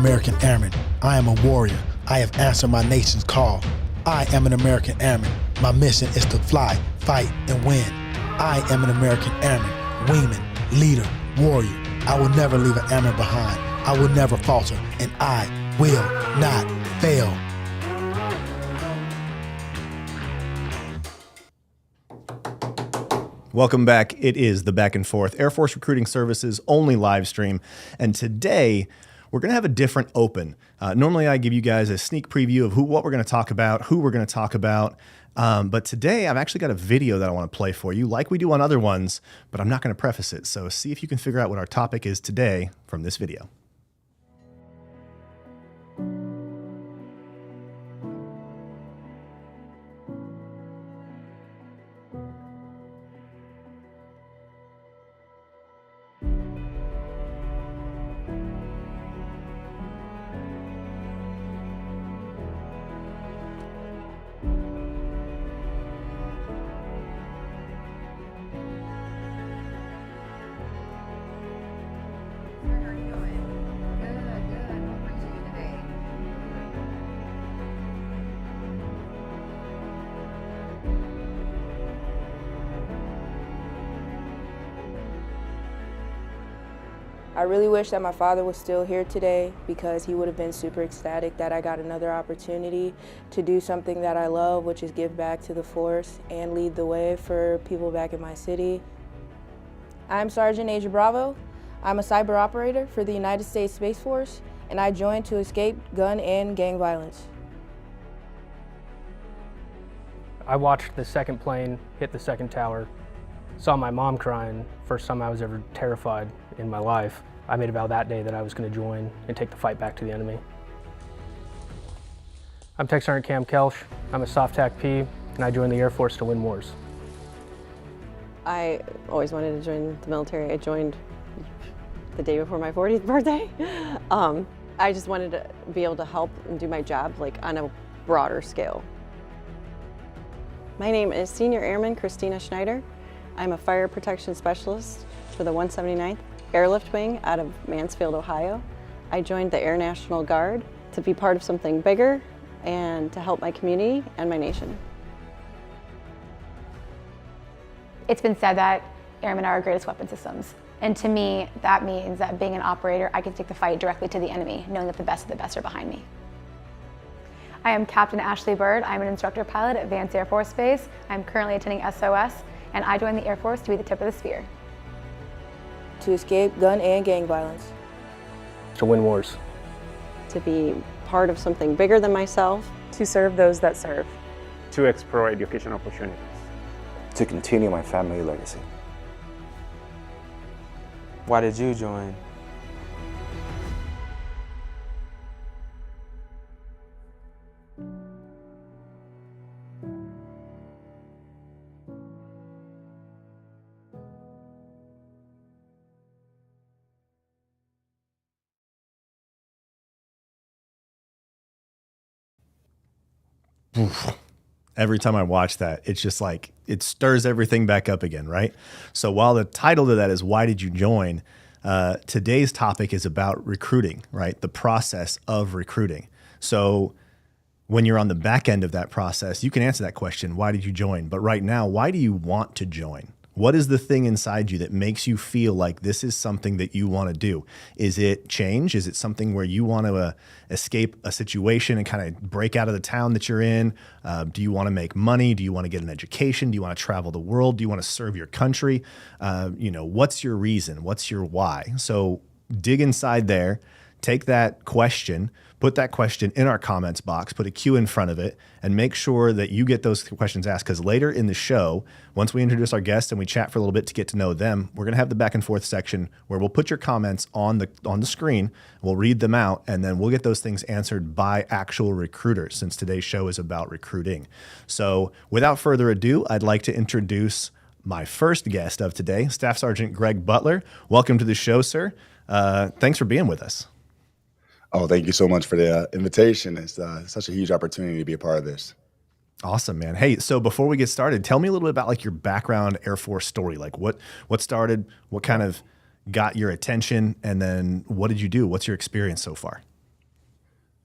American Airman. I am a warrior. I have answered my nation's call. I am an American Airman. My mission is to fly, fight, and win. I am an American Airman, wingman, leader, warrior. I will never leave an airman behind. I will never falter, and I will not fail. Welcome back. It is the Back and Forth Air Force Recruiting Services only live stream. And today we're going to have a different open. Normally I give you guys a sneak preview of what we're going to talk about, who we're going to talk about. But today I've actually got a video that I want to play for you like we do on other ones, but I'm not going to preface it. So see if you can figure out what our topic is today from this video. I really wish that my father was still here today because he would have been super ecstatic that I got another opportunity to do something that I love, which is give back to the force and lead the way for people back in my city. I'm Sergeant Asia Bravo. I'm a cyber operator for the United States Space Force, and I joined to escape gun and gang violence. I watched the second plane hit the second tower, saw my mom crying, first time I was ever terrified in my life. I made a vow that day that I was going to join and take the fight back to the enemy. I'm Tech Sergeant Cam Kelsch. I'm a soft TAC P, and I joined the Air Force to win wars. I always wanted to join the military. I joined the day before my 40th birthday. I just wanted to be able to help and do my job like on a broader scale. My name is Senior Airman Christina Schneider. I'm a fire protection specialist for the 179th Airlift Wing out of Mansfield, Ohio. I joined the Air National Guard to be part of something bigger and to help my community and my nation. It's been said that airmen are our greatest weapon systems. And to me, that means that being an operator, I can take the fight directly to the enemy, knowing that the best of the best are behind me. I am Captain Ashley Bird. I'm an instructor pilot at Vance Air Force Base. I'm currently attending SOS, and I joined the Air Force to be the tip of the spear. To escape gun and gang violence. To win wars. To be part of something bigger than myself. To serve those that serve. To explore education opportunities. To continue my family legacy. Why did you join? Every time I watch that, it's just like, it stirs everything back up again, right? So while the title to that is Why Did You Join? Today's topic is about recruiting, right? The process of recruiting. So when you're on the back end of that process, you can answer that question, why did you join? But right now, why do you want to join? What is the thing inside you that makes you feel like this is something that you want to do? Is it change? Is it something where you want to escape a situation and kind of break out of the town that you're in? Do you want to make money? Do you want to get an education? Do you want to travel the world? Do you want to serve your country? What's your reason? What's your why? So dig inside there, take that question, put that question in our comments box, put a Q in front of it, and make sure that you get those questions asked. Because later in the show, once we introduce our guests and we chat for a little bit to get to know them, we're going to have the back and forth section where we'll put your comments on the screen, we'll read them out, and then we'll get those things answered by actual recruiters, since today's show is about recruiting. So without further ado, I'd like to introduce my first guest of today, Staff Sergeant Greg Butler. Welcome to the show, sir. Thanks for being with us. Oh, thank you so much for the invitation. It's such a huge opportunity to be a part of this. Awesome, man. Hey, so before we get started, tell me a little bit about like your background Air Force story. Like what started, what kind of got your attention, and then what did you do? What's your experience so far?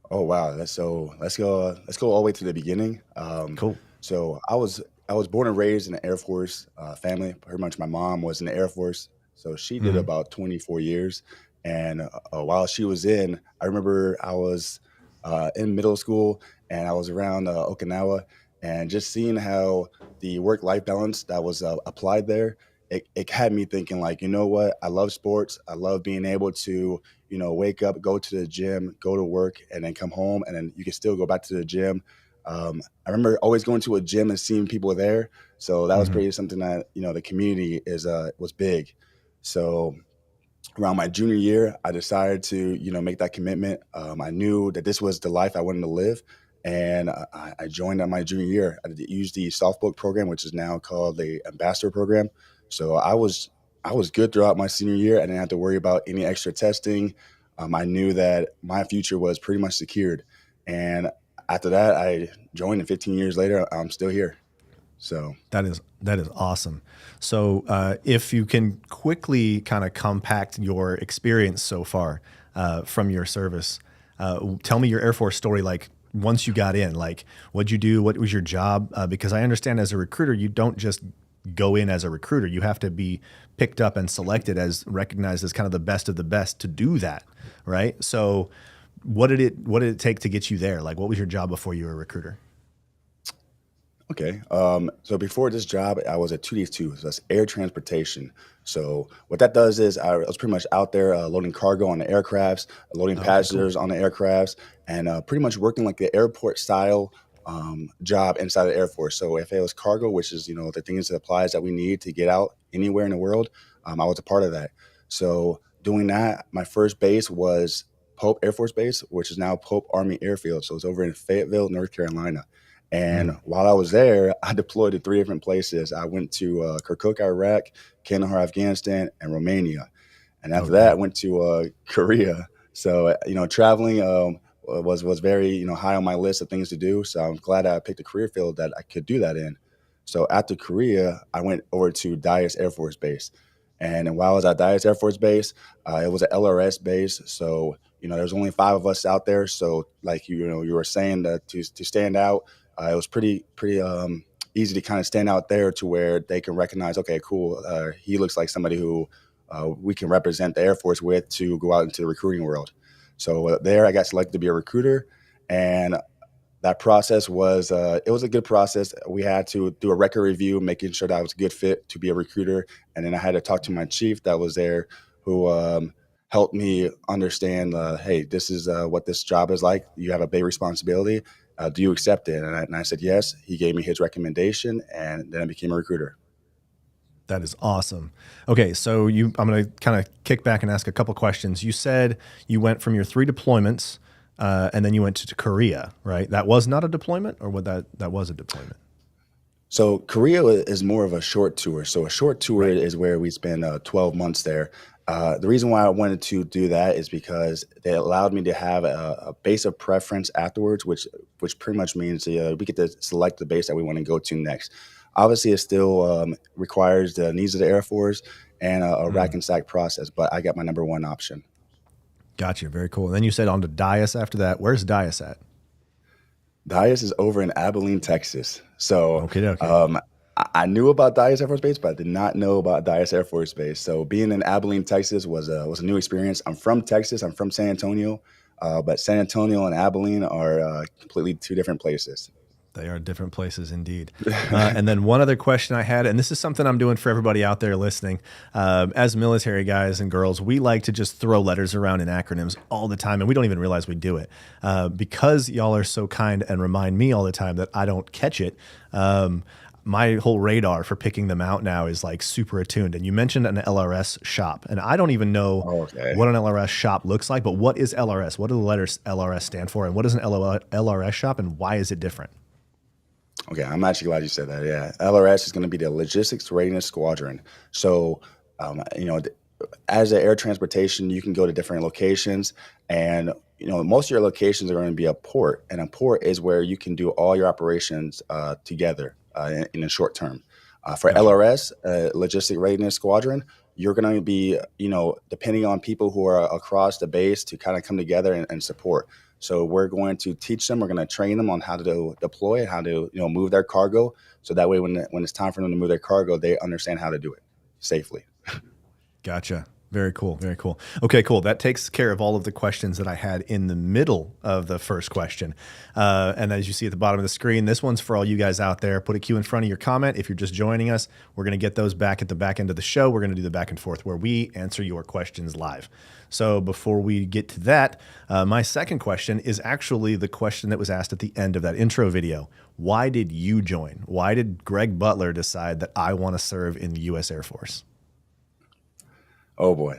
Oh wow, let's go all the way to the beginning. Cool. So I was born and raised in the Air Force family. Pretty much, my mom was in the Air Force, so she did Hmm. about 24 years. And while she was in, I remember I was in middle school and I was around Okinawa, and just seeing how the work-life balance that was applied there, it had me thinking like, you know what? I love sports. I love being able to wake up, go to the gym, go to work, and then come home, and then you can still go back to the gym. I remember always going to a gym and seeing people there, so that was Hmm. pretty something that the community is was big. So around my junior year, I decided to, make that commitment. I knew that this was the life I wanted to live, and I joined on my junior year. I used the softbook program, which is now called the ambassador program. So I was good throughout my senior year. I didn't have to worry about any extra testing. I knew that my future was pretty much secured, and after that, I joined, and 15 years later, I'm still here. So. That is awesome. So, if you can quickly kind of compact your experience so far from your service, tell me your Air Force story. Like once you got in, like what'd you do? What was your job? Because I understand as a recruiter, you don't just go in as a recruiter. You have to be picked up and selected as recognized as kind of the best of the best to do that, right? So, what did it take to get you there? Like, what was your job before you were a recruiter? Okay. So before this job, I was at 2D2, so that's air transportation. So what that does is I was pretty much out there loading cargo on the aircrafts, loading Okay, cool. passengers on the aircrafts, and pretty much working like the airport style job inside the Air Force. So if it was cargo, which is the things, the supplies that we need to get out anywhere in the world, I was a part of that. So doing that, my first base was Pope Air Force Base, which is now Pope Army Airfield. So it's over in Fayetteville, North Carolina. And Mm, while I was there, I deployed to three different places. I went to Kirkuk, Iraq, Kandahar, Afghanistan, and Romania. And after that, I okay. went to Korea. So traveling was very high on my list of things to do. So I'm glad I picked a career field that I could do that in. So after Korea, I went over to Dyess Air Force Base. And while I was at Dyess Air Force Base, it was an LRS base. So there's only five of us out there. So like you were saying that to stand out, it was pretty easy to kind of stand out there to where they can recognize, okay, cool. He looks like somebody who we can represent the Air Force with to go out into the recruiting world. So there, I got selected to be a recruiter, and that process was it was a good process. We had to do a record review, making sure that I was a good fit to be a recruiter, and then I had to talk to my chief that was there, who helped me understand. Hey, this is what this job is like. You have a big responsibility. Do you accept it? And I said yes. He gave me his recommendation, and then I became a recruiter. That is awesome. Okay, so I'm going to kind of kick back and ask a couple questions. You said you went from your three deployments, and then you went to Korea, right? That was not a deployment, or what that was a deployment? So Korea is more of a short tour. So a short tour Right. is where we spend 12 months there. The reason why I wanted to do that is because they allowed me to have a base of preference afterwards, which pretty much means we get to select the base that we want to go to next. Obviously, it still requires the needs of the Air Force and a rack Mm, and stack process, but I got my number one option. gotcha. Very cool. And then you said on to Dias after that. Where's Dias at? Dias is over in Abilene, Texas. So Okay, okay. I knew about Dias Air Force Base, but I did not know about Dias Air Force Base. So being in Abilene, Texas was a new experience. I'm from Texas. I'm from San Antonio, but San Antonio and Abilene are completely two different places. They are different places indeed. And then one other question I had, and this is something I'm doing for everybody out there listening. As military guys and girls, we like to just throw letters around in acronyms all the time, and we don't even realize we do it. Because y'all are so kind and remind me all the time that I don't catch it. My whole radar for picking them out now is like super attuned. And you mentioned an LRS shop, and I don't even know Okay. what an LRS shop looks like, but what is LRS? What do the letters LRS stand for? And what is an LRS shop, and why is it different? Okay, I'm actually glad you said that. Yeah, LRS is going to be the Logistics Readiness Squadron. So, you know, as an air transportation, you can go to different locations, and most of your locations are going to be a port, and a port is where you can do all your operations together in a short term. For Gotcha. LRS, Logistic Readiness Squadron, you're going to be, depending on people who are across the base to kind of come together and support. So we're going to teach them, we're going to train them on how to deploy, how to move their cargo. So that way when it's time for them to move their cargo, they understand how to do it safely. Gotcha. Very cool. Very cool. Okay, cool. That takes care of all of the questions that I had in the middle of the first question. And as you see at the bottom of the screen, this one's for all you guys out there. Put a Q in front of your comment. If you're just joining us, we're going to get those back at the back end of the show. We're going to do the back and forth where we answer your questions live. So before we get to that, my second question is actually the question that was asked at the end of that intro video. Why did you join? Why did Greg Butler decide that I want to serve in the U.S. Air Force? Oh boy,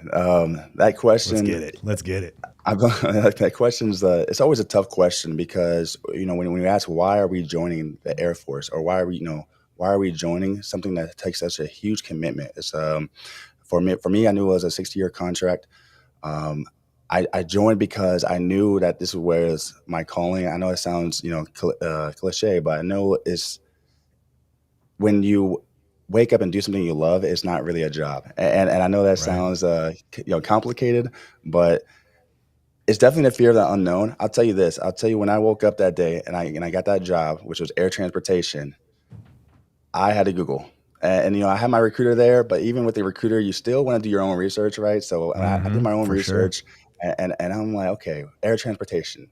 that question. Let's get it. That question's it's always a tough question because when we ask why are we joining the Air Force, or why are we joining something that takes such a huge commitment? It's for me, I knew it was a 60-year contract. I joined because I knew that this was my calling. I know it sounds cliche, but I know it's when you wake up and do something you love, it's not really a job. And I know that sounds complicated, but it's definitely the fear of the unknown. I'll tell you this. I'll tell you, when I woke up that day and I got that job, which was air transportation, I had to Google. And I had my recruiter there, but even with the recruiter, you still want to do your own research, right? So I did my own research, and I'm like, okay, air transportation.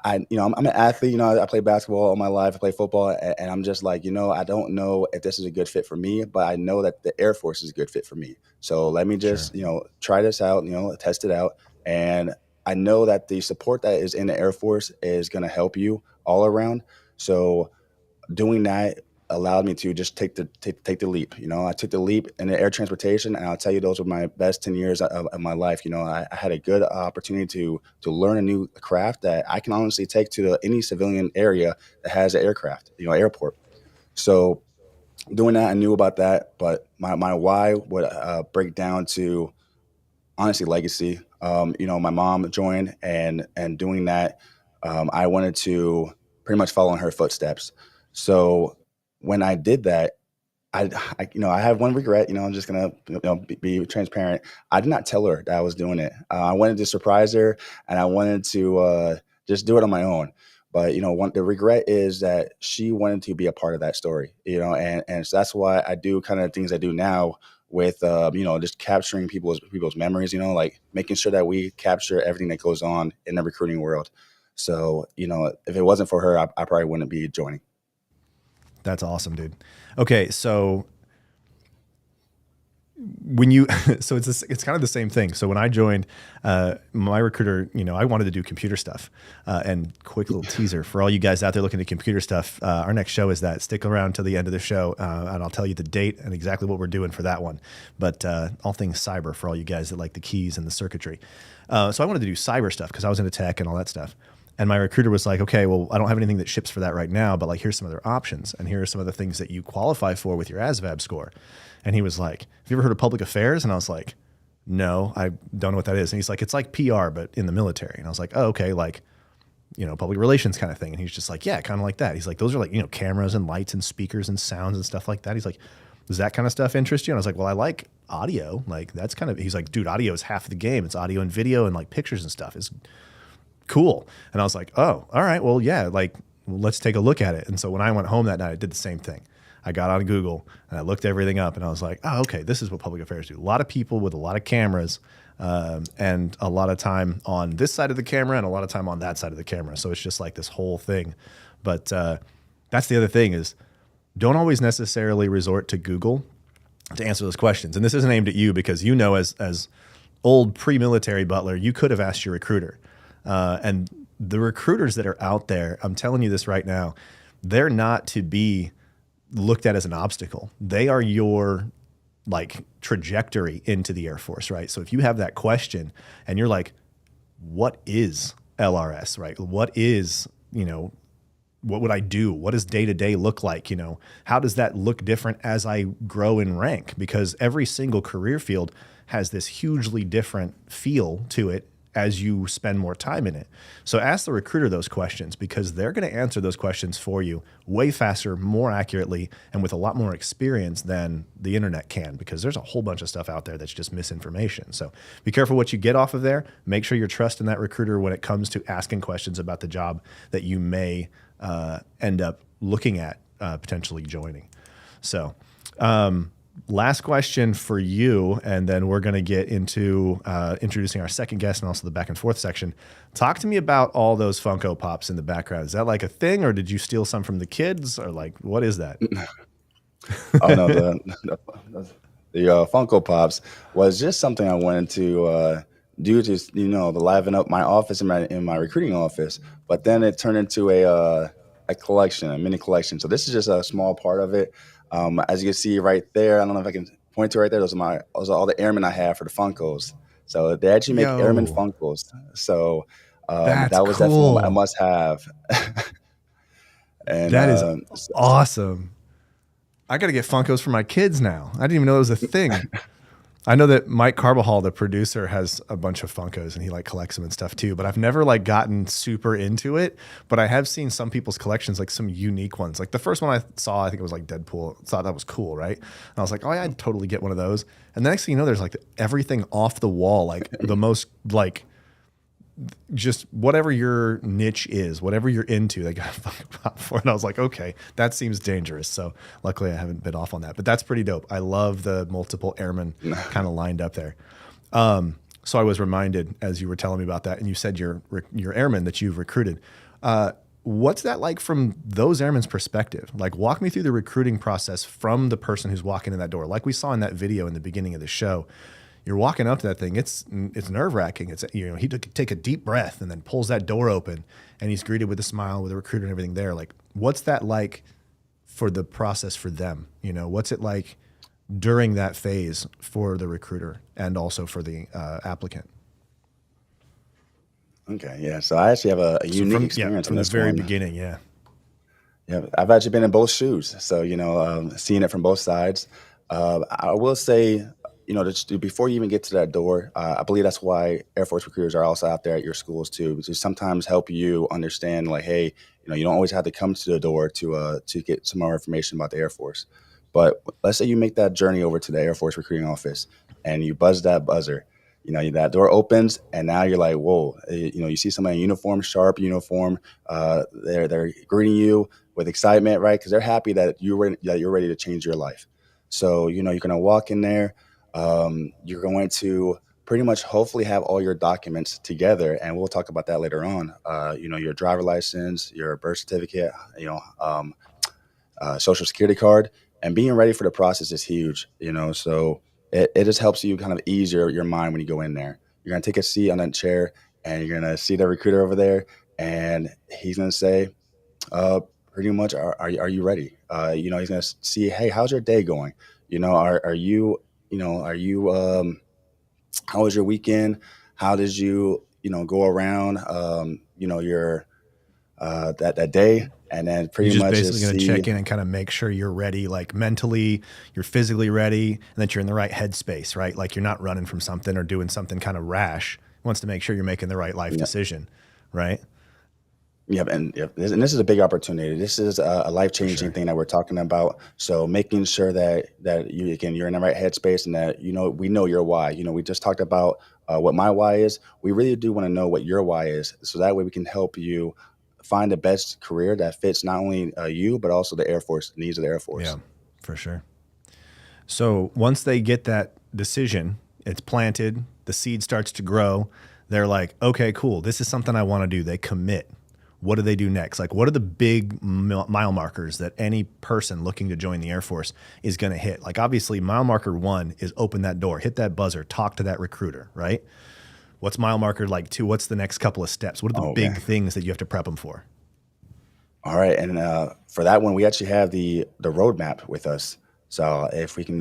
I'm an athlete. I play basketball all my life. I play football, and I'm just like, I don't know if this is a good fit for me, but I know that the Air Force is a good fit for me. So let me just, try this out, test it out. And I know that the support that is in the Air Force is going to help you all around. So doing that allowed me to just take the leap. I took the leap in the air transportation, and I'll tell you, those were my best 10 years of my life. I had a good opportunity to learn a new craft that I can honestly take to any civilian area that has an aircraft, airport. So doing that, I knew about that, but my why would break down to honestly legacy. My mom joined, and doing that, I wanted to pretty much follow in her footsteps. So when I did that, I have one regret. I'm just gonna be transparent. I did not tell her that I was doing it. I wanted to surprise her, and I wanted to just do it on my own. But the regret is that she wanted to be a part of that story. And so that's why I do kind of things I do now with just capturing people's memories. Like making sure that we capture everything that goes on in the recruiting world. So if it wasn't for her, I probably wouldn't be joining. That's awesome, dude. Okay, so when you, so it's kind of the same thing. So when I joined, my recruiter, I wanted to do computer stuff. And quick little teaser for all you guys out there looking at computer stuff. Our next show is that. Stick around to the end of the show, and I'll tell you the date and exactly what we're doing for that one. But all things cyber for all you guys that like the keys and the circuitry. So I wanted to do cyber stuff because I was into tech and all that stuff. And my recruiter was like, okay, well, I don't have anything that ships for that right now, but like, here's some other options. And here are some of the things that you qualify for with your ASVAB score. And he was like, have you ever heard of public affairs? And I was like, no, I don't know what that is. And he's like, it's like PR, but in the military. And I was like, oh, okay. Like, public relations kind of thing. And he's just like, yeah, kind of like that. He's like, those are like, cameras and lights and speakers and sounds and stuff like that. He's like, does that kind of stuff interest you? And I was like, well, I like audio. Like that's kind of, he's like, dude, audio is half of the game. It's audio and video and like pictures and stuff. It's cool. And I was like, oh, all right, well, yeah, like, let's take a look at it. And so when I went home that night, I did the same thing. I got on Google and I looked everything up and I was like, oh, okay, this is what public affairs do. A lot of people with a lot of cameras and a lot of time on this side of the camera and a lot of time on that side of the camera. So it's just like this whole thing. But that's the other thing is don't always necessarily resort to Google to answer those questions. And this isn't aimed at you because as old pre-military Butler, you could have asked your recruiter. And the recruiters that are out there, I'm telling you this right now, they're not to be looked at as an obstacle. They are your like trajectory into the Air Force, right? So if you have that question and you're like, what is LRS, right? What is, what would I do? What does day-to-day look like? How does that look different as I grow in rank? Because every single career field has this hugely different feel to it as you spend more time in it. So ask the recruiter those questions, because they're going to answer those questions for you way faster, more accurately, and with a lot more experience than the internet can, because there's a whole bunch of stuff out there that's just misinformation. So be careful what you get off of there. Make sure you're trusting that recruiter when it comes to asking questions about the job that you may end up looking at potentially joining. So last question for you, and then we're going to get into introducing our second guest and also the back and forth section. Talk to me about all those Funko Pops in the background. Is that like a thing, or did you steal some from the kids, or like, what is that? Oh no, the Funko Pops was just something I wanted to do to, you know, to liven up my office in my recruiting office. But then it turned into a collection, a mini collection. So this is just a small part of it. As you can see right there, I don't know if I can point to right there. Those are all the Airmen I have for the Funkos. So they actually make Airmen Funkos. So that was definitely a must have. And that is awesome. I got to get Funkos for my kids now. I didn't even know it was a thing. I know that Mike Carbajal, the producer, has a bunch of Funkos and he like collects them and stuff too, but I've never like gotten super into it. But I have seen some people's collections, like some unique ones. Like the first one I saw, I think it was like Deadpool. Thought that was cool, right? And I was like, oh yeah, I'd totally get one of those. And the next thing you know, there's like everything off the wall, like the most like just whatever your niche is, whatever you're into, they got a Funko Pop for. And I was like, okay, that seems dangerous. So luckily I haven't been off on that, but that's pretty dope. I love the multiple Airmen kind of lined up there. So I was reminded as you were telling me about that, and you said your Airmen that you've recruited. What's that like from those Airmen's perspective? Like, walk me through the recruiting process from the person who's walking in that door. Like we saw in that video in the beginning of the show, you're walking up to that thing. It's nerve-wracking. It's, you know, he take a deep breath and then pulls that door open, and he's greeted with a smile with a recruiter and everything there. Like, what's that like for the process for them? You know, what's it like during that phase for the recruiter and also for the applicant? Okay, yeah. So I actually have a unique experience from the very beginning. Yeah, I've actually been in both shoes, so you know, seeing it from both sides. I will say, you know, before you even get to that door, I believe that's why Air Force recruiters are also out there at your schools too, to sometimes help you understand, like, hey, you know, you don't always have to come to the door to get some more information about the Air Force. But let's say you make that journey over to the Air Force recruiting office and you buzz that buzzer. You know, that door opens, and now you're like, whoa, you know, you see somebody in uniform, sharp uniform. They're greeting you with excitement, right? Because they're happy that you're ready to change your life. So, you know, you're going to walk in there. You're going to pretty much hopefully have all your documents together, and we'll talk about that later on. You know, your driver license, your birth certificate, you know, social security card, and being ready for the process is huge, you know, so it just helps you kind of ease your mind when you go in there. You're going to take a seat on that chair, and you're going to see the recruiter over there, and he's going to say, pretty much, are you ready? You know, he's going to see, hey, how's your day going? You know, are you, how was your weekend? How did you, you know, go around, you know, your, that day? And then pretty much basically going to check in and kind of make sure you're ready, like mentally, you're physically ready, and that you're in the right headspace, right? Like you're not running from something or doing something kind of rash. He wants to make sure you're making the right life decision, right? And this is a big opportunity. This is a life-changing thing that we're talking about. So making sure that you're in the right headspace, and that, you know, we know your why. You know, we just talked about what my why is. We really do want to know what your why is, so that way we can help you find the best career that fits not only you, but also the Air Force, the needs of the Air Force. Yeah, for sure. So once they get that decision, it's planted, the seed starts to grow. They're like, okay, cool. This is something I want to do. They commit. What do they do next? Like, what are the big mile markers that any person looking to join the Air Force is going to hit? Like, obviously, mile marker 1 is open that door, hit that buzzer, talk to that recruiter, right? What's mile marker like 2? What's the next couple of steps? What are the big things that you have to prep them for? All right. And for that one, we actually have the roadmap with us. So if we can,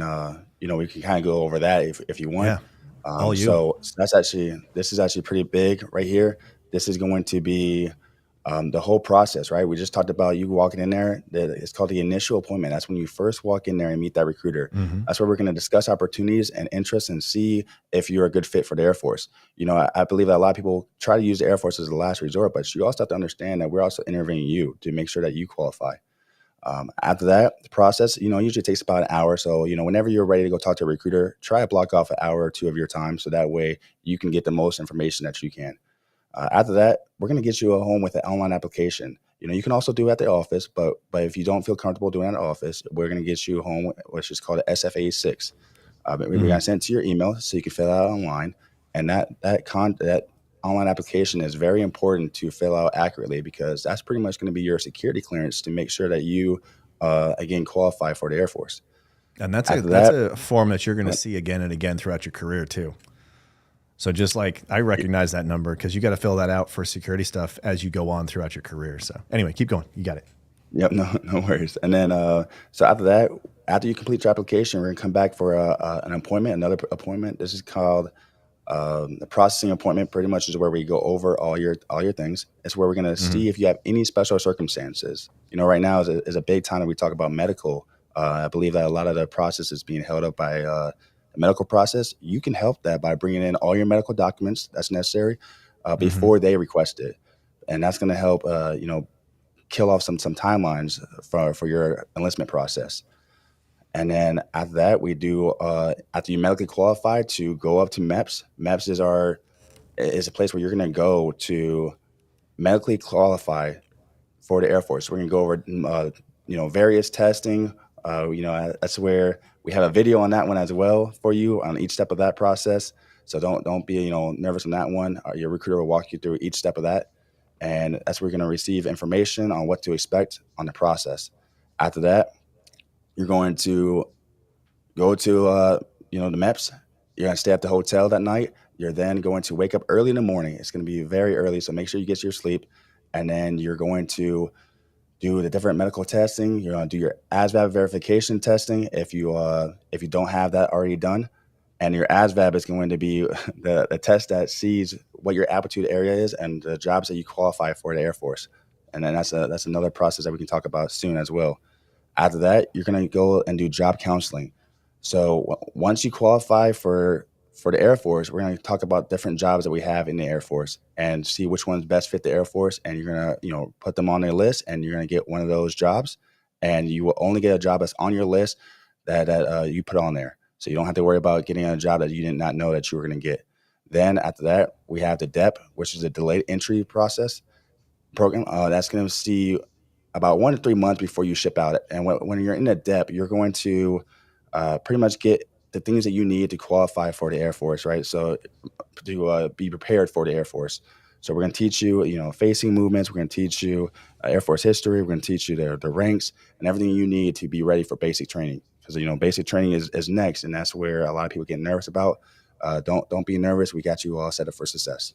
you know, we can kind of go over that if you want. Yeah. So this is actually pretty big right here. This is going to be The whole process, right? We just talked about you walking in there. It's called the initial appointment. That's when you first walk in there and meet that recruiter. That's where we're going to discuss opportunities and interests and see if you're a good fit for the Air Force. You know, I believe that a lot of people try to use the Air Force as a last resort, but you also have to understand that we're also interviewing you to make sure that you qualify. After that, the process, you know, usually takes about an hour. So, you know, whenever you're ready to go talk to a recruiter, try to block off an hour or two of your time. So that way you can get the most information that you can. After that, we're going to get you a home with an online application. You know, you can also do it at the office, but if you don't feel comfortable doing it at the office, we're going to get you a home, which is called a SFA 6. We're going to send it to your email so you can fill it out online. And that online application is very important to fill out accurately, because that's pretty much going to be your security clearance to make sure that you, again, qualify for the Air Force. And that's a form that you're going to see again and again throughout your career too. So just like I recognize that number because you got to fill that out for security stuff as you go on throughout your career. So anyway, keep going. You got it. Yep, no worries. And then so after that, after you complete your application, we're gonna come back for an appointment, another appointment. This is called the processing appointment. Pretty much is where we go over all your things. It's where we're gonna see if you have any special circumstances. You know, right now is a big time that we talk about medical. I believe that a lot of the process is being held up by the medical process. You can help that by bringing in all your medical documents that's necessary before they request it, and that's gonna help you know, kill off some timelines for your enlistment process. And then after that, we do after you medically qualify to go up to MEPS. MEPS is a place where you're going to go to medically qualify for the Air Force. We're going to go over you know, various testing. You know, that's where we have a video on that one as well for you on each step of that process. So don't be, you know, nervous on that one. Your recruiter will walk you through each step of that. And that's where you're going to receive information on what to expect on the process. After that, you're going to go to, you know, the MEPS. You're going to stay at the hotel that night. You're then going to wake up early in the morning. It's going to be very early, so make sure you get your sleep. And then you're going to do the different medical testing. You're going to do your ASVAB verification testing if you don't have that already done. And your ASVAB is going to be the test that sees what your aptitude area is and the jobs that you qualify for the Air Force. And then that's another process that we can talk about soon as well. After that, you're going to go and do job counseling. So once you qualify for the Air Force, we're going to talk about different jobs that we have in the Air Force and see which ones best fit the Air Force. And you're going to, you know, put them on their list, and you're going to get one of those jobs. And you will only get a job that's on your list that you put on there. So you don't have to worry about getting a job that you did not know that you were going to get. Then after that, we have the DEP, which is a delayed entry process program. That's going to see about 1 to 3 months before you ship out. And when you're in the DEP, you're going to pretty much get the things that you need to qualify for the Air Force, right? So to be prepared for the Air Force. So we're going to teach you, you know, facing movements. We're going to teach you Air Force history. We're going to teach you the ranks and everything you need to be ready for basic training. Because, you know, basic training is next, and that's where a lot of people get nervous about. Don't be nervous. We got you all set up for success.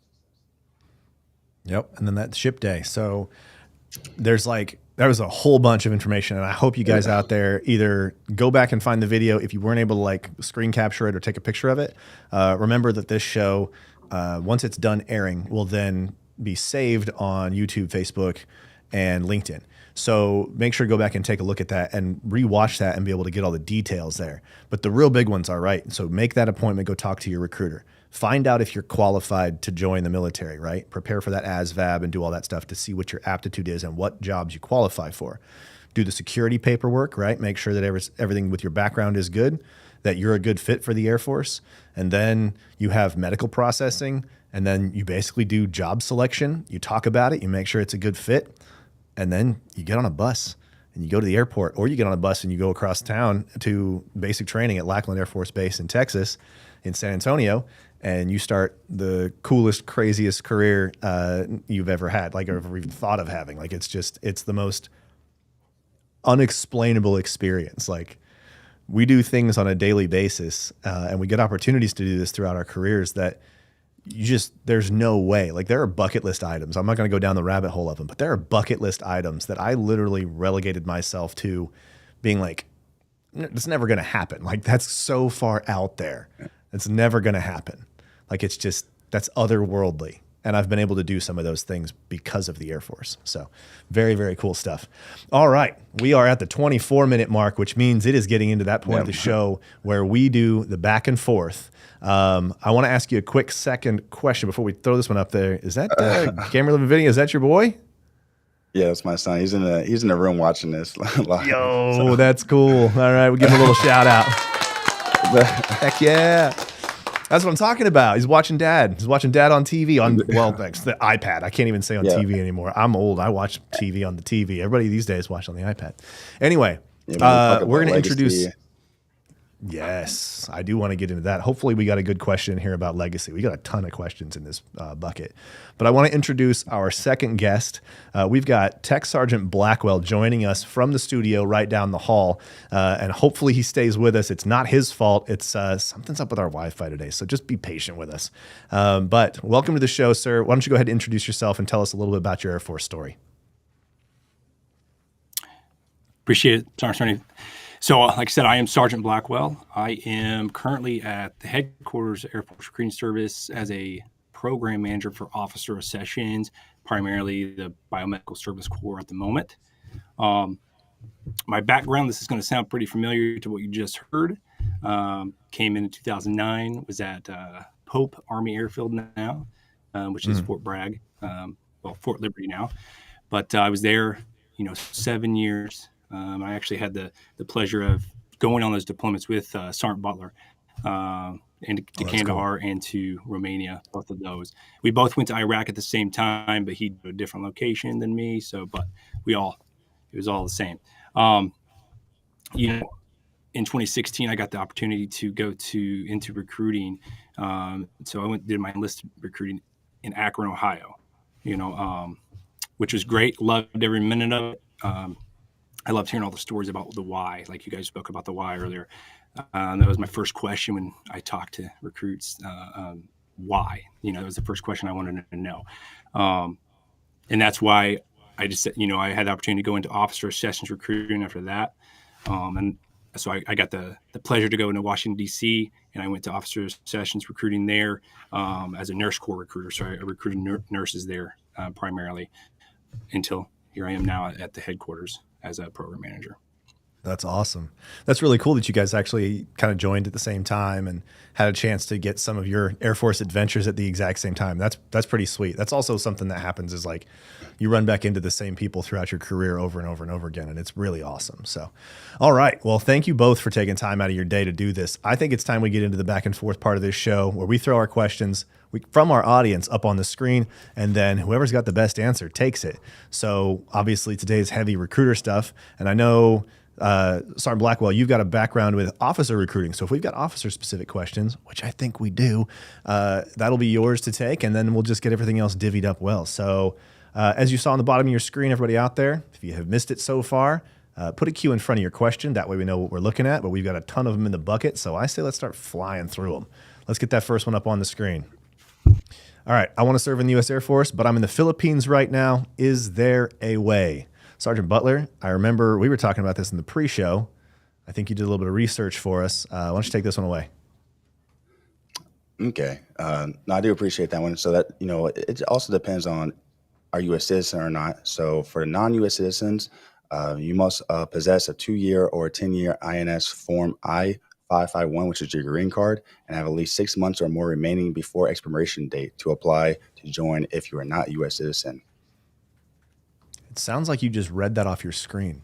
Yep. And then that ship day. So there was a whole bunch of information, and I hope you guys out there either go back and find the video if you weren't able to like screen capture it or take a picture of it. Remember that this show, once it's done airing, will then be saved on YouTube, Facebook, and LinkedIn. So make sure to go back and take a look at that and rewatch that and be able to get all the details there. But the real big ones are right. So make that appointment, go talk to your recruiter. Find out if you're qualified to join the military, right? Prepare for that ASVAB and do all that stuff to see what your aptitude is and what jobs you qualify for. Do the security paperwork, right? Make sure that everything with your background is good, that you're a good fit for the Air Force. And then you have medical processing, and then you basically do job selection. You talk about it, you make sure it's a good fit, and then you get on a bus and you go to the airport, or you get on a bus and you go across town to basic training at Lackland Air Force Base in Texas, in San Antonio, and you start the coolest, craziest career you've ever had, like, or ever even thought of having. Like, it's the most unexplainable experience. Like, we do things on a daily basis, and we get opportunities to do this throughout our careers that there's no way. Like, there are bucket list items. I'm not going to go down the rabbit hole of them, but there are bucket list items that I literally relegated myself to being like, it's never going to happen. Like, that's so far out there. It's never going to happen. Like, that's otherworldly. And I've been able to do some of those things because of the Air Force. So very, very cool stuff. All right. We are at the 24-minute mark, which means it is getting into that point of the show where we do the back and forth. I want to ask you a quick second question before we throw this one up there. Is that Gamer Living Video? Is that your boy? Yeah, that's my son. He's in the room watching this live. Yo, so. That's cool. All right. We'll give him a little shout out. Heck yeah. That's what I'm talking about. He's watching Dad. He's watching Dad on TV well, thanks the iPad. I can't even say on TV anymore. I'm old. I watch TV on the TV. Everybody these days watch on the iPad. Anyway, we're going to introduce. Yes, I do want to get into that. Hopefully we got a good question here about legacy. We got a ton of questions in this bucket. But I want to introduce our second guest. We've got Tech Sergeant Blackwell joining us from the studio right down the hall. And hopefully he stays with us. It's not his fault. It's something's up with our Wi-Fi today. So just be patient with us. But welcome to the show, sir. Why don't you go ahead and introduce yourself and tell us a little bit about your Air Force story. Appreciate it, Sergeant. So, like I said, I am Sergeant Blackwell. I am currently at the headquarters Air Force Recruiting Service as a program manager for officer accessions, primarily the Biomedical Service Corps at the moment. My background, this is going to sound pretty familiar to what you just heard. Came in 2009, was at Pope Army Airfield now, which is Fort Bragg, Fort Liberty now. But I was there, 7 years. I actually had the pleasure of going on those deployments with Sergeant Butler to Kandahar and to Romania, both of those. We both went to Iraq at the same time, but he did a different location than me. But it was all the same. In 2016, I got the opportunity to go into recruiting. So I did my enlisted recruiting in Akron, Ohio, which was great. Loved every minute of it. I loved hearing all the stories about the why, like you guys spoke about the why earlier. That was my first question when I talked to recruits. Why? That was the first question I wanted to know. And that's why I just said, I had the opportunity to go into officer accessions recruiting after that. And so I got the pleasure to go into Washington, D.C., and I went to officer accessions recruiting there as a nurse corps recruiter. So I recruited nurses there primarily until here I am now at the headquarters as a program manager. That's awesome. That's really cool that you guys actually kind of joined at the same time and had a chance to get some of your Air Force adventures at the exact same time. That's pretty sweet. That's also something that happens is like you run back into the same people throughout your career over and over and over again, and it's really awesome. So, all right. Well, thank you both for taking time out of your day to do this. I think it's time we get into the back and forth part of this show where we throw our questions from our audience up on the screen, and then whoever's got the best answer takes it. So obviously today's heavy recruiter stuff, and I know Sergeant Blackwell, you've got a background with officer recruiting. So if we've got officer-specific questions, which I think we do, that'll be yours to take, and then we'll just get everything else divvied up well. So as you saw on the bottom of your screen, everybody out there, if you have missed it so far, put a Q in front of your question. That way we know what we're looking at, but we've got a ton of them in the bucket. So I say let's start flying through them. Let's get that first one up on the screen. All right, I want to serve in the U.S. Air Force, but I'm in the Philippines right now. Is there a way? Sergeant Butler, I remember we were talking about this in the pre-show. I think you did a little bit of research for us. Why don't you take this one away? Okay. No, I do appreciate that one. So that, it also depends on are you a citizen or not. So for non-U.S. citizens, you must possess a 2-year or a 10-year INS Form I-551, which is your green card, and have at least 6 months or more remaining before expiration date to apply to join if you are not a U.S. citizen. It sounds like you just read that off your screen.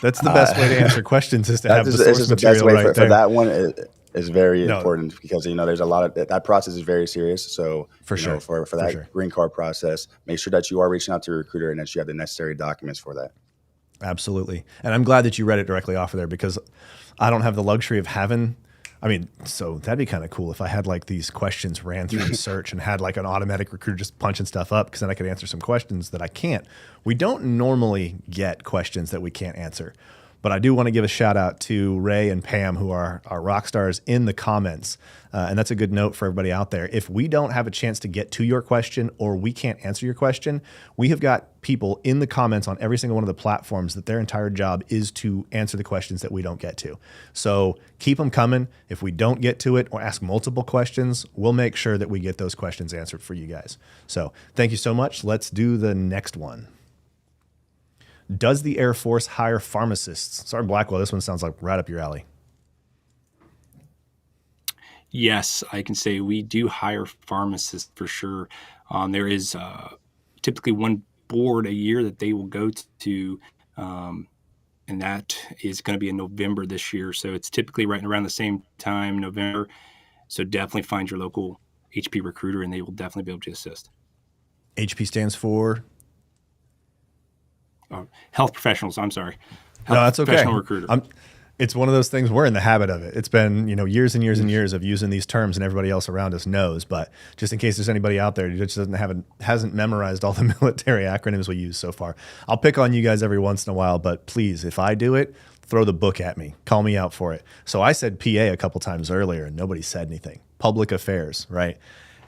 That's the best way to answer questions is to have the source material right there. For that one is very important because, there's a lot of that process is very serious. So for that green card process, make sure that you are reaching out to your recruiter and that you have the necessary documents for that. Absolutely. And I'm glad that you read it directly off of there because I don't have the luxury of having, so that'd be kind of cool if I had like these questions ran through the search and had like an automatic recruiter just punching stuff up because then I could answer some questions that I can't. We don't normally get questions that we can't answer, But I do want to give a shout out to Ray and Pam, who are our rock stars in the comments. And that's a good note for everybody out there. If we don't have a chance to get to your question or we can't answer your question, we have got people in the comments on every single one of the platforms that their entire job is to answer the questions that we don't get to. So keep them coming. If we don't get to it or ask multiple questions, we'll make sure that we get those questions answered for you guys. So thank you so much. Let's do the next one. Does the Air Force hire pharmacists? Sorry, Blackwell, this one sounds like right up your alley. Yes, I can say we do hire pharmacists for sure. There is typically one board a year that they will go to, and that is going to be in November this year. So it's typically right around the same time, November. So definitely find your local HP recruiter, and they will definitely be able to assist. HP stands for? Health professionals. I'm sorry. No, that's okay. Professional recruiter. It's one of those things, we're in the habit of it. It's been, years and years and years of using these terms, and everybody else around us knows. But just in case there's anybody out there who just hasn't memorized all the military acronyms we use so far, I'll pick on you guys every once in a while. But please, if I do it, throw the book at me. Call me out for it. So I said PA a couple times earlier, and nobody said anything. Public affairs, right?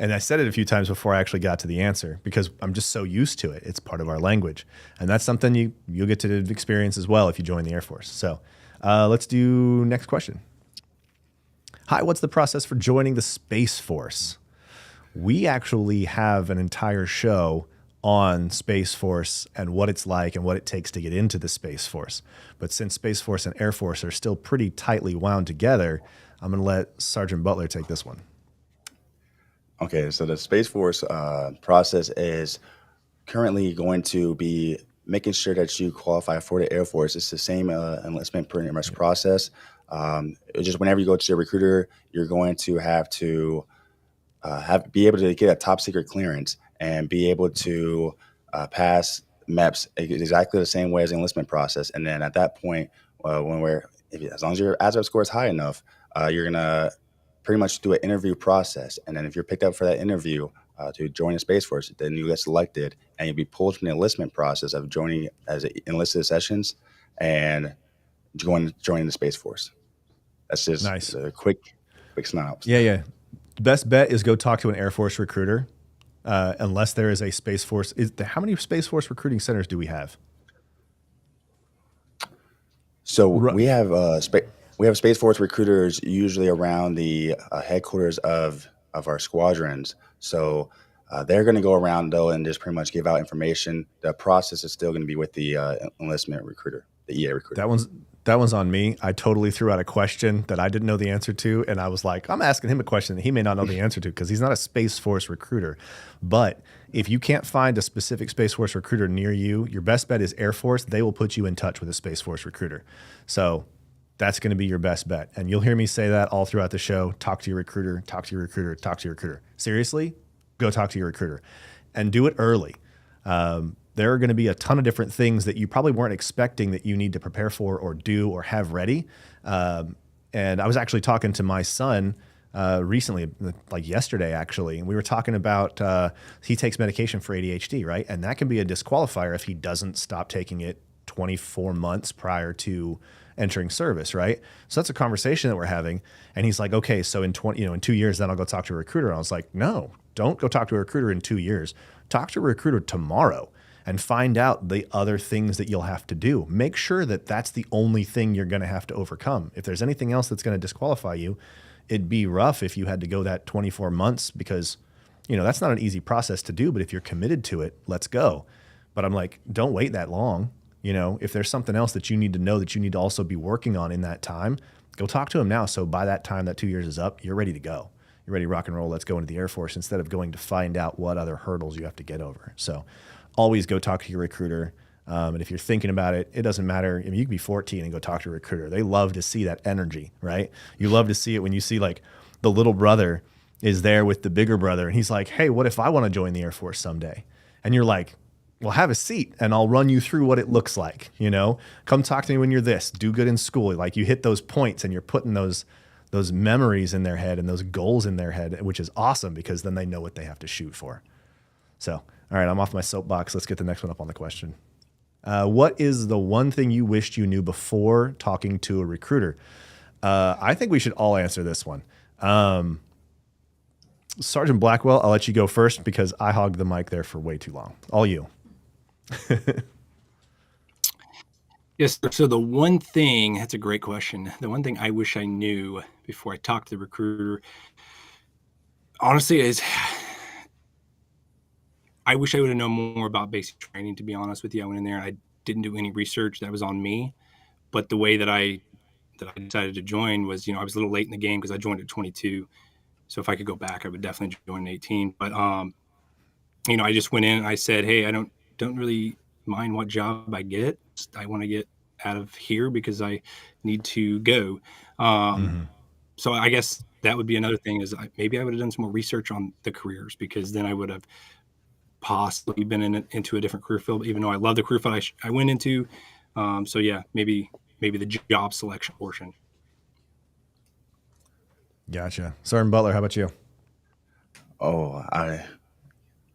And I said it a few times before I actually got to the answer because I'm just so used to it. It's part of our language. And that's something you'll get to experience as well if you join the Air Force. So let's do next question. Hi, what's the process for joining the Space Force? We actually have an entire show on Space Force and what it's like and what it takes to get into the Space Force. But since Space Force and Air Force are still pretty tightly wound together, I'm going to let Sergeant Butler take this one. Okay, so the Space Force process is currently going to be making sure that you qualify for the Air Force. It's the same enlistment pretty much process. It's just whenever you go to your recruiter, you're going to have to be able to get a top secret clearance and be able to pass MEPS exactly the same way as the enlistment process. And then at that point, as long as your ASVAB score is high enough, you're gonna pretty much do an interview process. And then if you're picked up for that interview to join the Space Force, then you get selected and you'll be pulled from the enlistment process of joining as enlisted sessions and joining the Space Force. That's just nice. A quick synopsis. Yeah. Best bet is go talk to an Air Force recruiter, unless there is a Space Force. How many Space Force recruiting centers do we have? So we have Space Force recruiters usually around the headquarters of our squadrons. So they're going to go around though and just pretty much give out information. The process is still going to be with the enlistment recruiter, the EA recruiter. That one's on me. I totally threw out a question that I didn't know the answer to, and I was like, I'm asking him a question that he may not know the answer to because he's not a Space Force recruiter. But if you can't find a specific Space Force recruiter near you, your best bet is Air Force. They will put you in touch with a Space Force recruiter. So that's going to be your best bet. And you'll hear me say that all throughout the show. Talk to your recruiter, talk to your recruiter, talk to your recruiter. Seriously, go talk to your recruiter and do it early. There are going to be a ton of different things that you probably weren't expecting that you need to prepare for or do or have ready. And I was actually talking to my son recently, like yesterday actually, and we were talking about he takes medication for ADHD, right? And that can be a disqualifier if he doesn't stop taking it 24 months prior to entering service, right? So that's a conversation that we're having. And he's like, okay, so in 2 years, then I'll go talk to a recruiter. And I was like, no, don't go talk to a recruiter in 2 years. Talk to a recruiter tomorrow and find out the other things that you'll have to do. Make sure that that's the only thing you're going to have to overcome. If there's anything else that's going to disqualify you, it'd be rough if you had to go that 24 months because, that's not an easy process to do. But if you're committed to it, let's go. But I'm like, don't wait that long. If there's something else that you need to know that you need to also be working on in that time, go talk to him now. So by that time that 2 years is up, you're ready to go. You're ready to rock and roll. Let's go into the Air Force instead of going to find out what other hurdles you have to get over. So always go talk to your recruiter. And if you're thinking about it, it doesn't matter. You can be 14 and go talk to a recruiter. They love to see that energy, right? You love to see it when you see like the little brother is there with the bigger brother. And he's like, hey, what if I want to join the Air Force someday? And you're like, well, have a seat and I'll run you through what it looks like. Come talk to me when you're this, do good in school. Like you hit those points and you're putting those memories in their head and those goals in their head, which is awesome because then they know what they have to shoot for. So, all right, I'm off my soapbox. Let's get the next one up on the question. What is the one thing you wished you knew before talking to a recruiter? I think we should all answer this one. Sergeant Blackwell, I'll let you go first because I hogged the mic there for way too long. All you. Yes. So the one thing, that's a great question. The one thing I wish I knew before I talked to the recruiter, honestly, is I wish I would have known more about basic training, to be honest with you. I went in there and I didn't do any research. That was on me. But the way that I decided to join was, I was a little late in the game because I joined at 22. So if I could go back, I would definitely join at 18. But, I just went in and I said, hey, I don't really mind what job I get. I want to get out of here because I need to go. So I guess that would be another thing is maybe I would have done some more research on the careers, because then I would have possibly been into a different career field, even though I love the career field I went into. So yeah, maybe the job selection portion. Gotcha. Sergeant Butler, how about you? Oh, I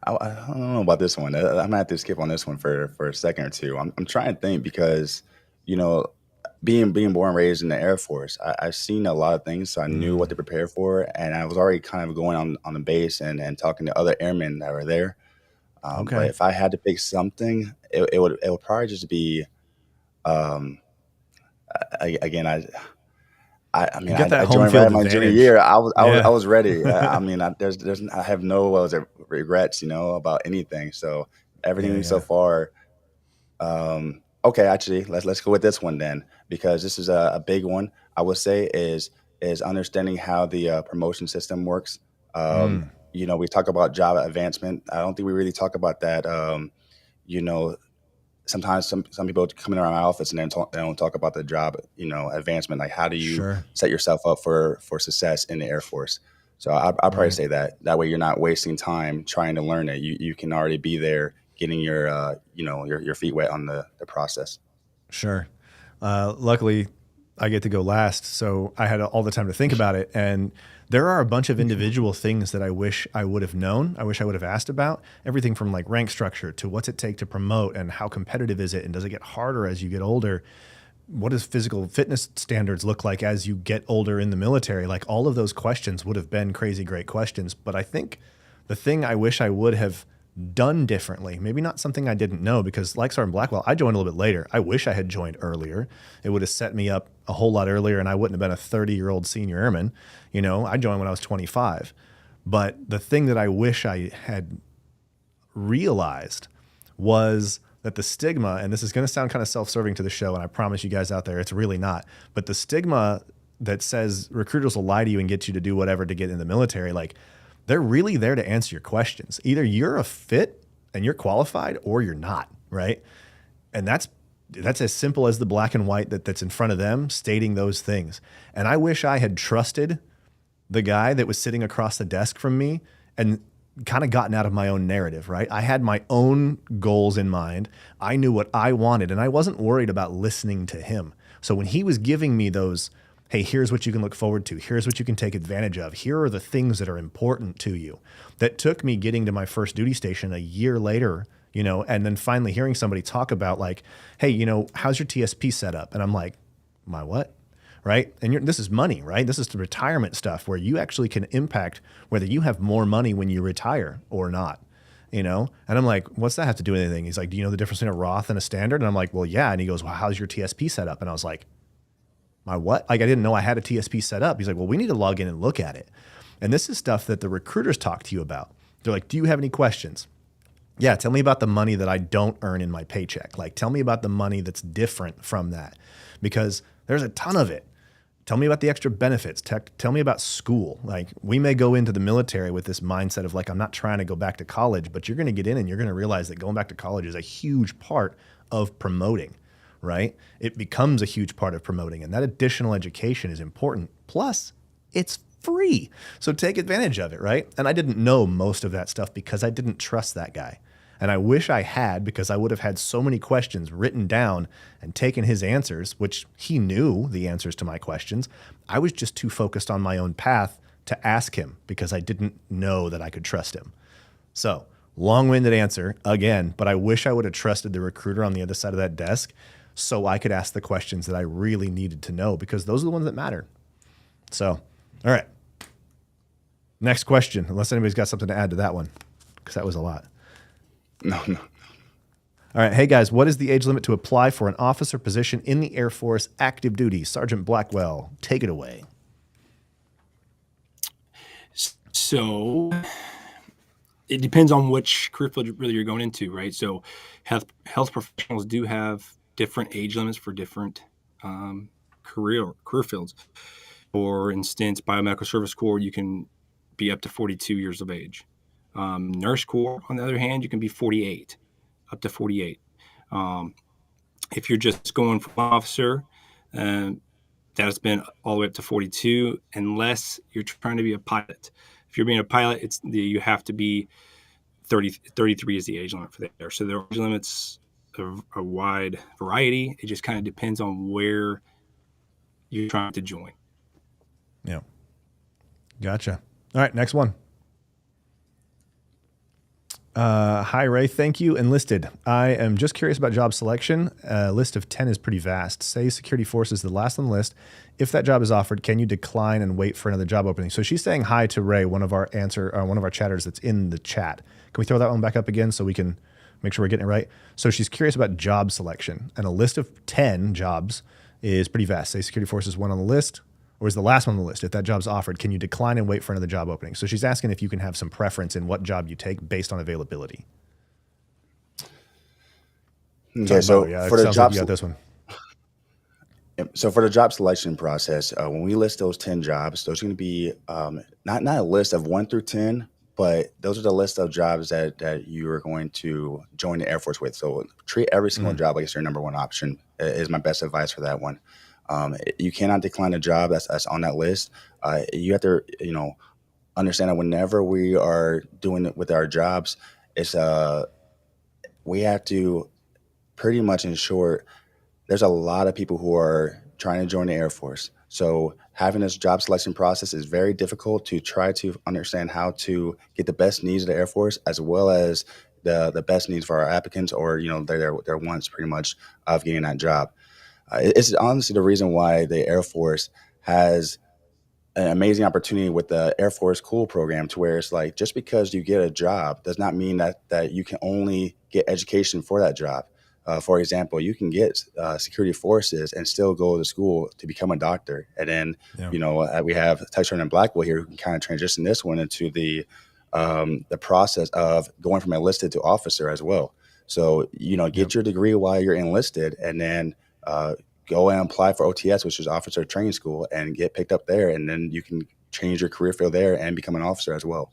don't know about this one. I'm gonna have to skip on this one for a second or two. I'm trying to think because, being born and raised in the Air Force, I've seen a lot of things, so I knew what to prepare for, and I was already kind of going on the base and talking to other airmen that were there. Okay. But if I had to pick something, it would probably just be, again, I mean, got that I home joined field right in my junior advantage. year. I Yeah. was ready. I mean, I have no regrets, about anything. So everything so far. Okay, actually, let's go with this one then, because this is a big one. I would say is understanding how the promotion system works. We talk about job advancement. I don't think we really talk about that. Sometimes some people come in around my office and they don't talk about the job, advancement. Like, how do you set yourself up for success in the Air Force? So I'll probably say that. That way you're not wasting time trying to learn it. You can already be there getting your your feet wet on the process. Sure. Luckily, I get to go last, so I had all the time to think about it. And there are a bunch of individual things that I wish I would have known. I wish I would have asked about. Everything from like rank structure to what's it take to promote and how competitive is it and does it get harder as you get older? What does physical fitness standards look like as you get older in the military? Like, all of those questions would have been crazy great questions. But I think the thing I wish I would have done differently, maybe not something I didn't know, because like Sergeant Blackwell, I joined a little bit later. I wish I had joined earlier. It would have set me up a whole lot earlier and I wouldn't have been a 30-year-old senior airman. I joined when I was 25. But the thing that I wish I had realized was that the stigma, and this is going to sound kind of self-serving to the show, and I promise you guys out there, it's really not, but the stigma that says recruiters will lie to you and get you to do whatever to get in the military, like, they're really there to answer your questions. Either you're a fit and you're qualified or you're not, right? And that's as simple as the black and white that's in front of them stating those things. And I wish I had trusted the guy that was sitting across the desk from me and kind of gotten out of my own narrative, right? I had my own goals in mind. I knew what I wanted and I wasn't worried about listening to him. So when he was giving me those, hey, here's what you can look forward to. Here's what you can take advantage of. Here are the things that are important to you. That took me getting to my first duty station a year later, and then finally hearing somebody talk about like, hey, how's your TSP set up? And I'm like, my what? Right? And this is money, right? This is the retirement stuff where you actually can impact whether you have more money when you retire or not, And I'm like, what's that have to do with anything? He's like, do you know the difference between a Roth and a standard? And I'm like, well, yeah. And he goes, well, how's your TSP set up? And I was like, my what? Like, I didn't know I had a TSP set up. He's like, well, we need to log in and look at it. And this is stuff that the recruiters talk to you about. They're like, do you have any questions? Yeah, tell me about the money that I don't earn in my paycheck. Like, tell me about the money that's different from that, because there's a ton of it. Tell me about the extra benefits. Tell me about school. Like, we may go into the military with this mindset of like, I'm not trying to go back to college, but you're going to get in and you're going to realize that going back to college is a huge part of promoting. Right? It becomes a huge part of promoting, and that additional education is important. Plus, it's free. So take advantage of it, right? And I didn't know most of that stuff because I didn't trust that guy. And I wish I had, because I would have had so many questions written down and taken his answers, which he knew the answers to my questions. I was just too focused on my own path to ask him because I didn't know that I could trust him. So Long-winded answer again, but I wish I would have trusted the recruiter on the other side of that desk so I could ask the questions that I really needed to know, because those are the ones that matter. So, all right. Next question, unless anybody's got something to add to that one, because that was a lot. No. All right. Hey, guys, what is the age limit to apply for an officer position in the Air Force active duty? Sergeant Blackwell, take it away. So it depends on which career field really you're going into, right? So health professionals do have different age limits for different career fields. For instance, biomedical service corps, you can be up to 42 years of age. Nurse corps, on the other hand, you can be 48, up to 48. If you're just going for an officer, that's been all the way up to 42, unless you're trying to be a pilot. If you're being a pilot, you have to be 33 is the age limit for there. So there are age limits of a wide variety. It just kind of depends on where you're trying to join. Yeah. Gotcha. All right, next one. Hi, Ray. Thank you. Enlisted. I am just curious about job selection. A list of 10 is pretty vast. Say security force is the last on the list. If that job is offered, can you decline and wait for another job opening? So she's saying hi to Ray, one of our chatters that's in the chat. Can we throw that one back up again so we can make sure we're getting it right? So she's curious about job selection, and a list of 10 jobs is pretty vast. Say security force is one on the list, or is the last one on the list. If that job's offered, can you decline and wait for another job opening? So she's asking if you can have some preference in what job you take based on availability. Okay, so for the job, you got this one. So for the job selection process, when we list those 10 jobs, those are going to be not a list of 1 through 10, but those are the list of jobs that you are going to join the Air Force with. So treat every single job like it's your number one option is my best advice for that one. You cannot decline a job that's on that list. You have to, understand that whenever we are doing it with our jobs, we have to pretty much ensure there's a lot of people who are trying to join the Air Force. So having this job selection process is very difficult to try to understand how to get the best needs of the Air Force, as well as the best needs for our applicants, or their wants pretty much of getting that job. It's honestly the reason why the Air Force has an amazing opportunity with the Air Force Cool program, to where it's like, just because you get a job does not mean that you can only get education for that job. For example, you can get security forces and still go to school to become a doctor. And then, we have Tyson and Blackwell here who can kind of transition this one into the process of going from enlisted to officer as well. So, get your degree while you're enlisted, and then go and apply for OTS, which is Officer Training School, and get picked up there. And then you can change your career field there and become an officer as well.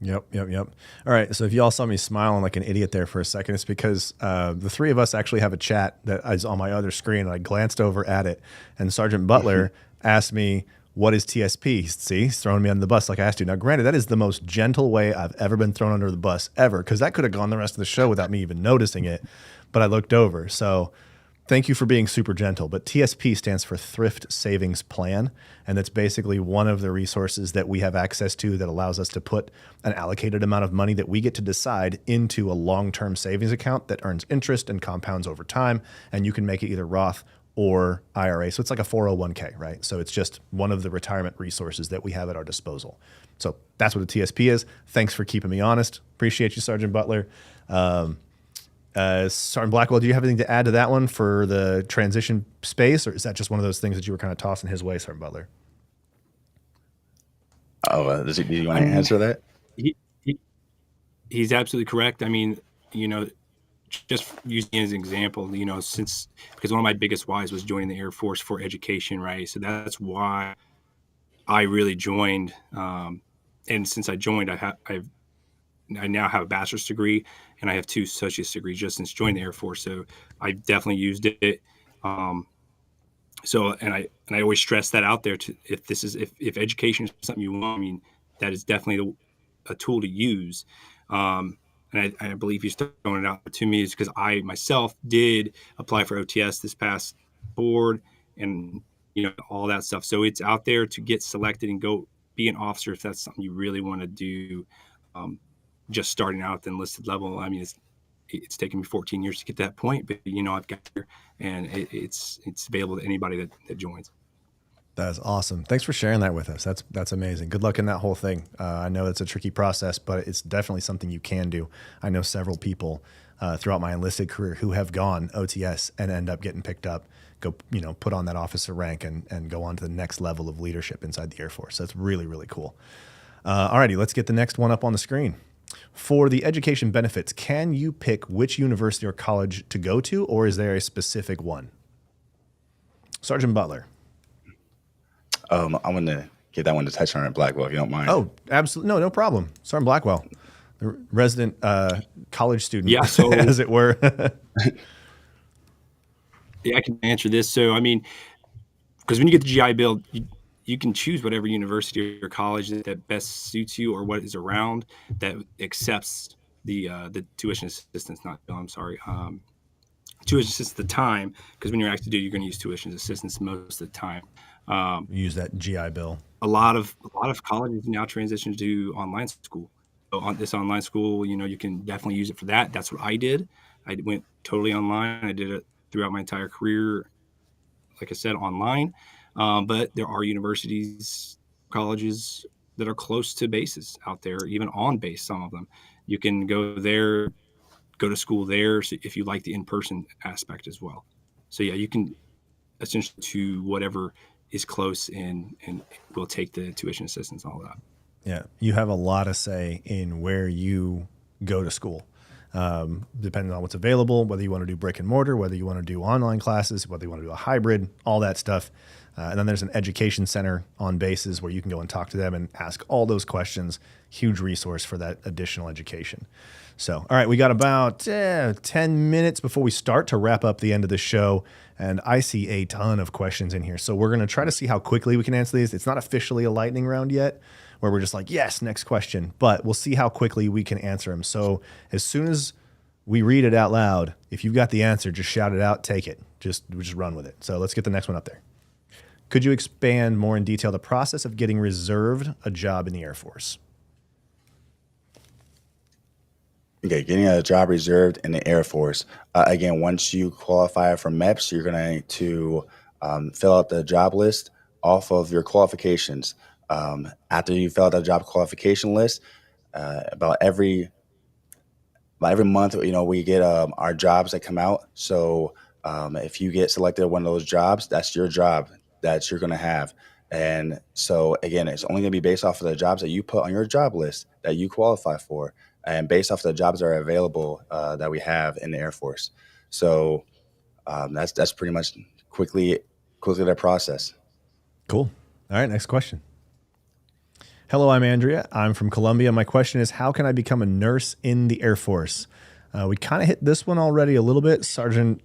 Yep. All right. So if you all saw me smiling like an idiot there for a second, it's because the three of us actually have a chat that is on my other screen, and I glanced over at it, and Sergeant Butler asked me, what is TSP? See, he's throwing me under the bus like I asked you. Now, granted, that is the most gentle way I've ever been thrown under the bus ever, because that could have gone the rest of the show without me even noticing it, but I looked over. So thank you for being super gentle. But TSP stands for Thrift Savings Plan, and that's basically one of the resources that we have access to that allows us to put an allocated amount of money that we get to decide into a long-term savings account that earns interest and compounds over time, and you can make it either Roth or IRA. So it's like a 401k, right? So it's just one of the retirement resources that we have at our disposal. So that's what a TSP is. Thanks for keeping me honest. Appreciate you, Sergeant Butler. Sergeant Blackwell, do you have anything to add to that one for the transition space, or is that just one of those things that you were kind of tossing his way, Sergeant Butler? Oh, do you want to answer that? He's absolutely correct. I mean, just using as an example, because one of my biggest whys was joining the Air Force for education, right? So that's why I really joined. And since I joined, I now have a bachelor's degree, and I have 2 associate's degrees just since joining the Air Force. So I definitely used it. So I always stress that out there, if education is something you want, I mean, that is definitely a tool to use. And I believe he's throwing it out to me is because I myself did apply for OTS this past board, and all that stuff. So it's out there to get selected and go be an officer if that's something you really want to do. just starting out at the enlisted level. I mean, it's taken me 14 years to get to that point, but I've got here, and it's available to anybody that joins. That's awesome. Thanks for sharing that with us. That's amazing. Good luck in that whole thing. I know it's a tricky process, but it's definitely something you can do. I know several people throughout my enlisted career who have gone OTS and end up getting picked up, go put on that officer rank and go on to the next level of leadership inside the Air Force. So that's really, really cool. Alrighty, let's get the next one up on the screen. For the education benefits, can you pick which university or college to go to, or is there a specific one? Sergeant Butler. I'm going to get that one to touch on at Blackwell, if you don't mind. Oh, absolutely. No problem. Sergeant Blackwell, the resident college student, yeah, so, as it were. Yeah, I can answer this. So, I mean, because when you get the GI Bill, you can choose whatever university or college that best suits you, or what is around that accepts the tuition assistance. Tuition assistance at the time, because when you're active duty, you're going to use tuition assistance most of the time. Use that GI Bill. A lot of colleges now transition to online school. So on this online school, you can definitely use it for that. That's what I did. I went totally online. I did it throughout my entire career, like I said, online. But there are universities, colleges that are close to bases out there, even on base, some of them. You can go there, go to school there if you like the in-person aspect as well. So yeah, you can essentially to whatever is close and will take the tuition assistance and all that. Yeah, you have a lot of say in where you go to school. Depending on what's available, whether you want to do brick and mortar, whether you want to do online classes, whether you want to do a hybrid, all that stuff. And then there's an education center on bases where you can go and talk to them and ask all those questions. Huge resource for that additional education. So, all right, we got about 10 minutes before we start to wrap up the end of the show. And I see a ton of questions in here. So we're going to try to see how quickly we can answer these. It's not officially a lightning round yet, where we're just like, yes, next question. But we'll see how quickly we can answer them. So as soon as we read it out loud, if you've got the answer, just shout it out, take it. Just run with it. So let's get the next one up there. Could you expand more in detail the process of getting reserved a job in the Air Force? Okay, getting a job reserved in the Air Force. Again, once you qualify for MEPS, you're going to fill out the job list off of your qualifications. After you fill out the job qualification list, about every month, we get our jobs that come out. So if you get selected one of those jobs, that's your job that you're going to have. And so again, it's only going to be based off of the jobs that you put on your job list that you qualify for, and based off the jobs that are available that we have in the Air Force. So that's pretty much quickly their process. Cool. All right, next question. Hello, I'm Andrea. I'm from Columbia. My question is, how can I become a nurse in the Air Force? We kind of hit this one already a little bit. Sergeant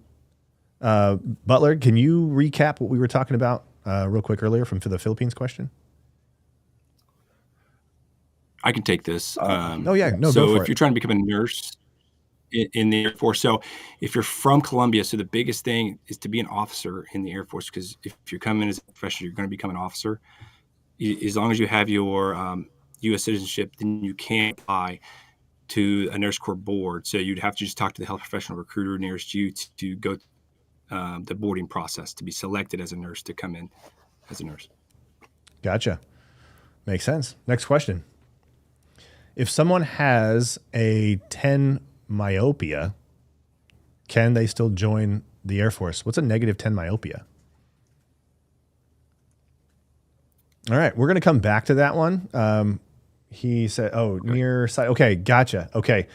Butler, can you recap what we were talking about real quick earlier from the Philippines question? I can take this. Oh, yeah. No, so go for if it. you're trying to become a nurse in the Air Force, so if you're from Columbia, so the biggest thing is to be an officer in the Air Force, because if you're coming as a professional, you're going to become an officer. As long as you have your U.S. citizenship, then you can apply to a nurse corps board. So you'd have to just talk to the health professional recruiter nearest you to go the boarding process to be selected as a nurse to come in as a nurse. Gotcha. Makes sense. Next question. If someone has a 10 myopia, can they still join the Air Force? What's a negative 10 myopia? All right, we're going to come back to that one. He said, nearsight. Okay, gotcha. Okay.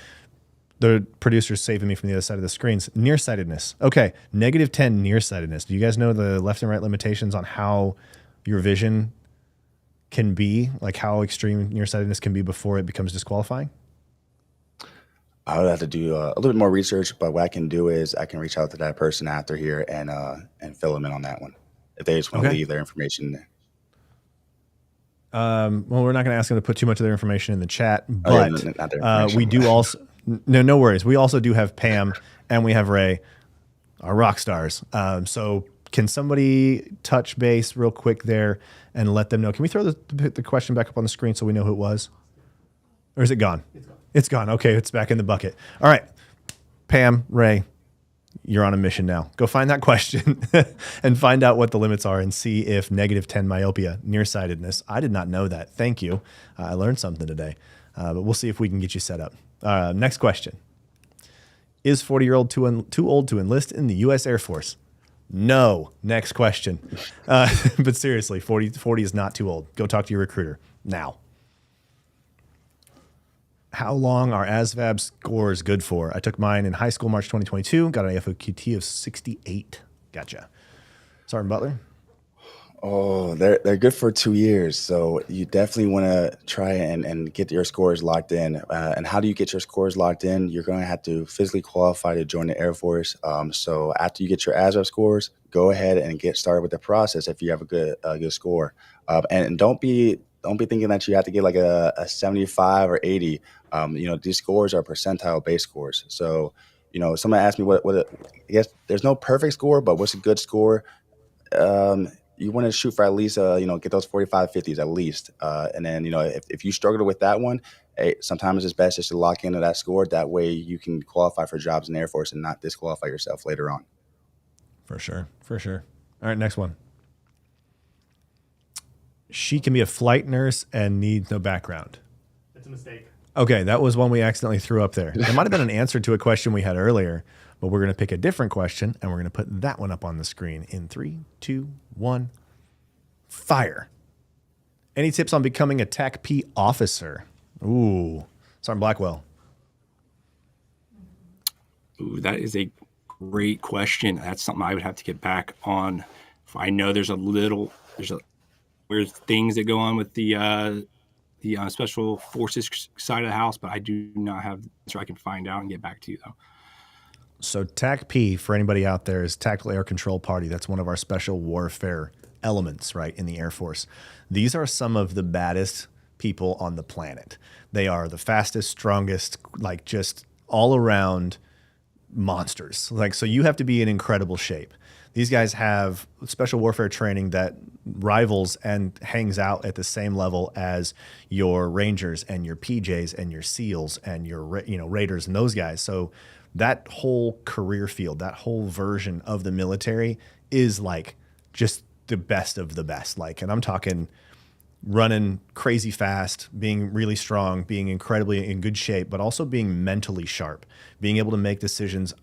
The producer's saving me from the other side of the screens. Nearsightedness. Okay, negative 10 nearsightedness. Do you guys know the left and right limitations on how your vision can be, like how extreme nearsightedness can be before it becomes disqualifying? I would have to do a little bit more research, but what I can do is I can reach out to that person after here and fill them in on that one if they just want to leave their information there. Well, we're not going to ask them to put too much of their information in the chat, but we do also, no worries. We also do have Pam and we have Ray, our rock stars. So can somebody touch base real quick there and let them know? Can we throw the question back up on the screen so we know who it was? Or is it gone? It's gone. It's gone. Okay, it's back in the bucket. All right, Pam, Ray, you're on a mission now. Go find that question and find out what the limits are and see if -10 myopia, nearsightedness. I did not know that. Thank you. I learned something today. But we'll see if we can get you set up. Next question. Is 40-year-old too old to enlist in the U.S. Air Force? No. Next question. But seriously, 40 is not too old. Go talk to your recruiter now. How long are ASVAB scores good for? I took mine in high school, March 2022. Got an AFOQT of 68. Gotcha. Sergeant Butler? Oh, they're good for 2 years. So you definitely want to try and get your scores locked in. And how do you get your scores locked in? You're going to have to physically qualify to join the Air Force. So after you get your ASVAB scores, go ahead and get started with the process if you have a good score. And don't be thinking that you have to get like a 75 or 80. These scores are percentile-based scores. So, someone asked me what I guess there's no perfect score, but what's a good score? You want to shoot for at least, get those 45, 50s at least. And then, if you struggle with that one, hey, sometimes it's best just to lock into that score. That way you can qualify for jobs in the Air Force and not disqualify yourself later on. For sure. All right, next one. She can be a flight nurse and needs no background. That's a mistake. Okay, that was one we accidentally threw up there. It might have been an answer to a question we had earlier, but we're going to pick a different question, and we're going to put that one up on the screen in 3, 2, 1, fire. Any tips on becoming a TAC-P officer? Ooh, Sergeant Blackwell. Ooh, that is a great question. That's something I would have to get back on. I know there's things that go on with the special forces side of the house, but I do not have, so I can find out and get back to you though. So TAC-P, for anybody out there, is Tactical Air Control Party. That's one of our special warfare elements, right, in the Air Force. These are some of the baddest people on the planet. They are the fastest, strongest, like just all around monsters. Like, so you have to be in incredible shape. These guys have special warfare training that rivals and hangs out at the same level as your Rangers and your PJs and your SEALs and your Raiders and those guys. So that whole career field, that whole version of the military is like just the best of the best. Like, and I'm talking running crazy fast, being really strong, being incredibly in good shape, but also being mentally sharp, being able to make decisions,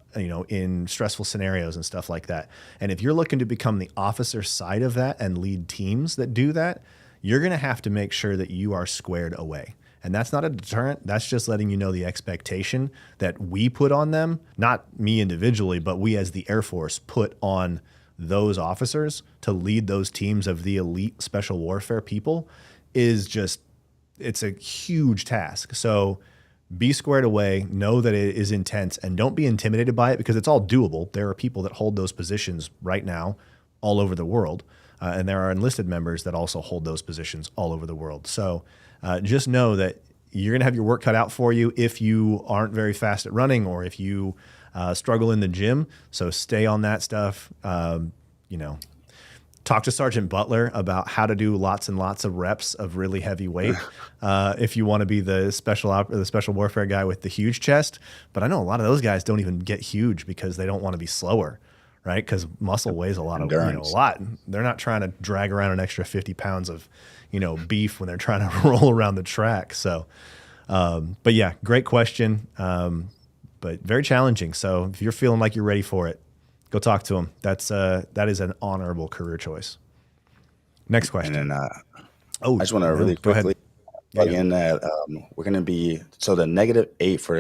in stressful scenarios and stuff like that. And if you're looking to become the officer side of that and lead teams that do that, you're going to have to make sure that you are squared away. And that's not a deterrent. That's just letting you know the expectation that we put on them, not me individually, but we as the Air Force put on those officers to lead those teams of the elite special warfare people is just, it's a huge task. So be squared away, know that it is intense, and don't be intimidated by it because it's all doable. There are people that hold those positions right now all over the world. And there are enlisted members that also hold those positions all over the world. So just know that you're going to have your work cut out for you if you aren't very fast at running or if you struggle in the gym. So stay on that stuff. Talk to Sergeant Butler about how to do lots and lots of reps of really heavy weight if you want to be the special warfare guy with the huge chest. But I know a lot of those guys don't even get huge because they don't want to be slower, right? Because muscle weighs a lot a lot. They're not trying to drag around an extra 50 pounds of beef when they're trying to roll around the track. So, but yeah, great question, but very challenging. So if you're feeling like you're ready for it, go talk to him. That is an honorable career choice. Next question. And then, I just want to really quickly plug in that we're going to be, so the -8 for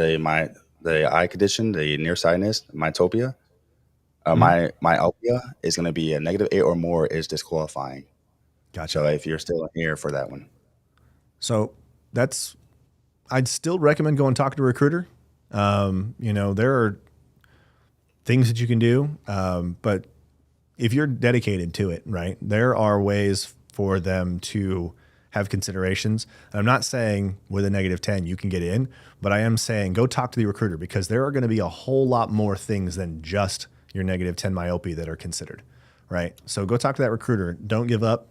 the eye condition, the nearsightedness, myopia, myopia is going to be a -8 or more is disqualifying. Gotcha. So if you're still here for that one. So I'd still recommend going talk to a recruiter. There are things that you can do, but if you're dedicated to it, right, there are ways for them to have considerations. And I'm not saying with a -10 you can get in, but I am saying go talk to the recruiter because there are going to be a whole lot more things than just your -10 myopia that are considered, right? So go talk to that recruiter. Don't give up.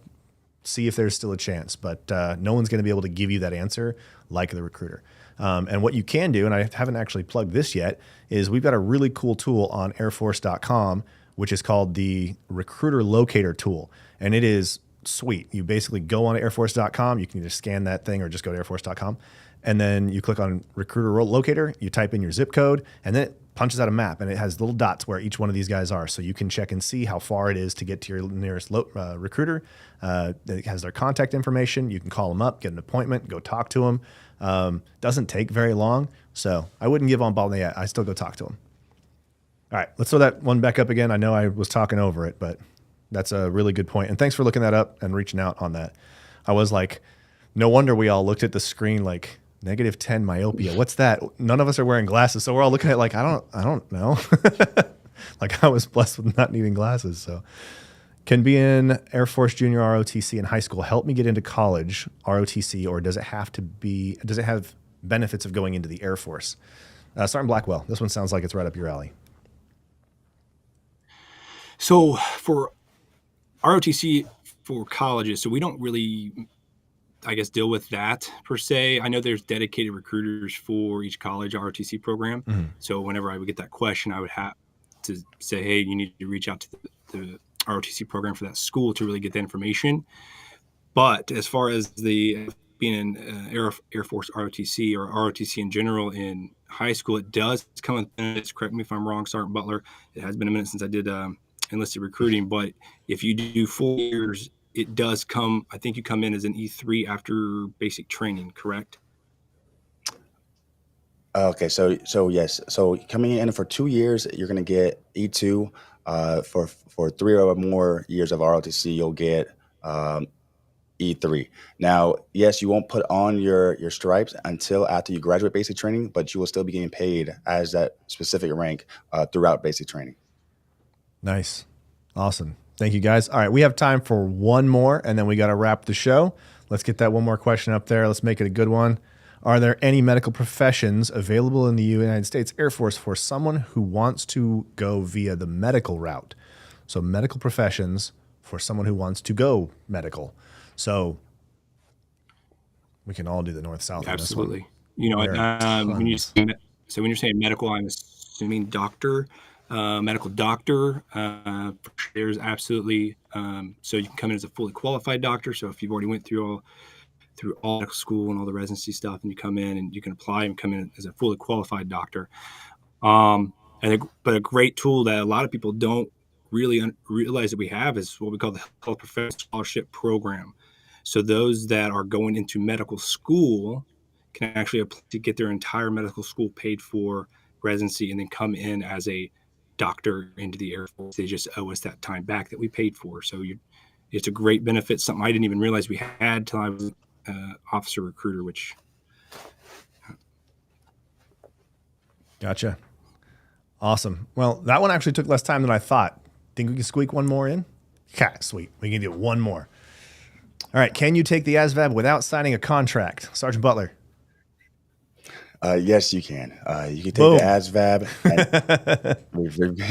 See if there's still a chance, but no one's going to be able to give you that answer like the recruiter. And what you can do, and I haven't actually plugged this yet, is we've got a really cool tool on airforce.com, which is called the Recruiter Locator tool. And it is sweet. You basically go on airforce.com. You can either scan that thing or just go to airforce.com. And then you click on Recruiter Locator, you type in your zip code, and then it punches out a map, and it has little dots where each one of these guys are. So you can check and see how far it is to get to your nearest recruiter. It has their contact information. You can call them up, get an appointment, go talk to them. Doesn't take very long. So I wouldn't give on ball yet. I still go talk to them. All right, let's throw that one back up again. I know I was talking over it, but that's a really good point. And thanks for looking that up and reaching out on that. I was like, no wonder we all looked at the screen like, -10 myopia. What's that? None of us are wearing glasses, so we're all looking at it like, I don't know. Like I was blessed with not needing glasses. So, can be in Air Force Junior ROTC in high school help me get into college ROTC, or does it have benefits of going into the Air Force? Sergeant Blackwell, this one sounds like it's right up your alley. So for ROTC for colleges, so we don't really, I guess, deal with that per se. I know there's dedicated recruiters for each college ROTC program. Mm-hmm. So whenever I would get that question, I would have to say, hey, you need to reach out to the ROTC program for that school to really get the information. But as far as the being in Air Force ROTC or ROTC in general in high school, it does come with benefits. Correct me if I'm wrong, Sergeant Butler. It has been a minute since I did enlisted recruiting, but if you do 4 years, it does come, I think you come in as an E3 after basic training, correct? Okay, so yes. So coming in for 2 years, you're going to get E2. For 3 or more years of ROTC, you'll get E3. Now, yes, you won't put on your stripes until after you graduate basic training, but you will still be getting paid as that specific rank throughout basic training. Nice. Awesome. Thank you, guys. All right, we have time for one more, and then we got to wrap the show. Let's get that one more question up there. Let's make it a good one. Are there any medical professions available in the United States Air Force for someone who wants to go via the medical route? So medical professions for someone who wants to go medical. So we can all do the north-south. Absolutely. You know, when you're saying medical, I'm assuming doctor. Medical doctor, there's absolutely, so you can come in as a fully qualified doctor. So if you've already went through all medical school and all the residency stuff, and you come in and you can apply and come in as a fully qualified doctor. But a great tool that a lot of people don't really realize that we have is what we call the Health Professional Scholarship Program. So those that are going into medical school can actually apply to get their entire medical school paid for residency and then come in as a doctor into the Air Force. They just owe us that time back that we paid for. So it's a great benefit, something I didn't even realize we had till I was officer recruiter, which. Gotcha. Awesome. Well, that one actually took less time than I thought. Think we can squeak one more in? Okay, sweet. We can do one more. All right. Can you take the ASVAB without signing a contract? Sergeant Butler. Yes, you can. You can take the ASVAB.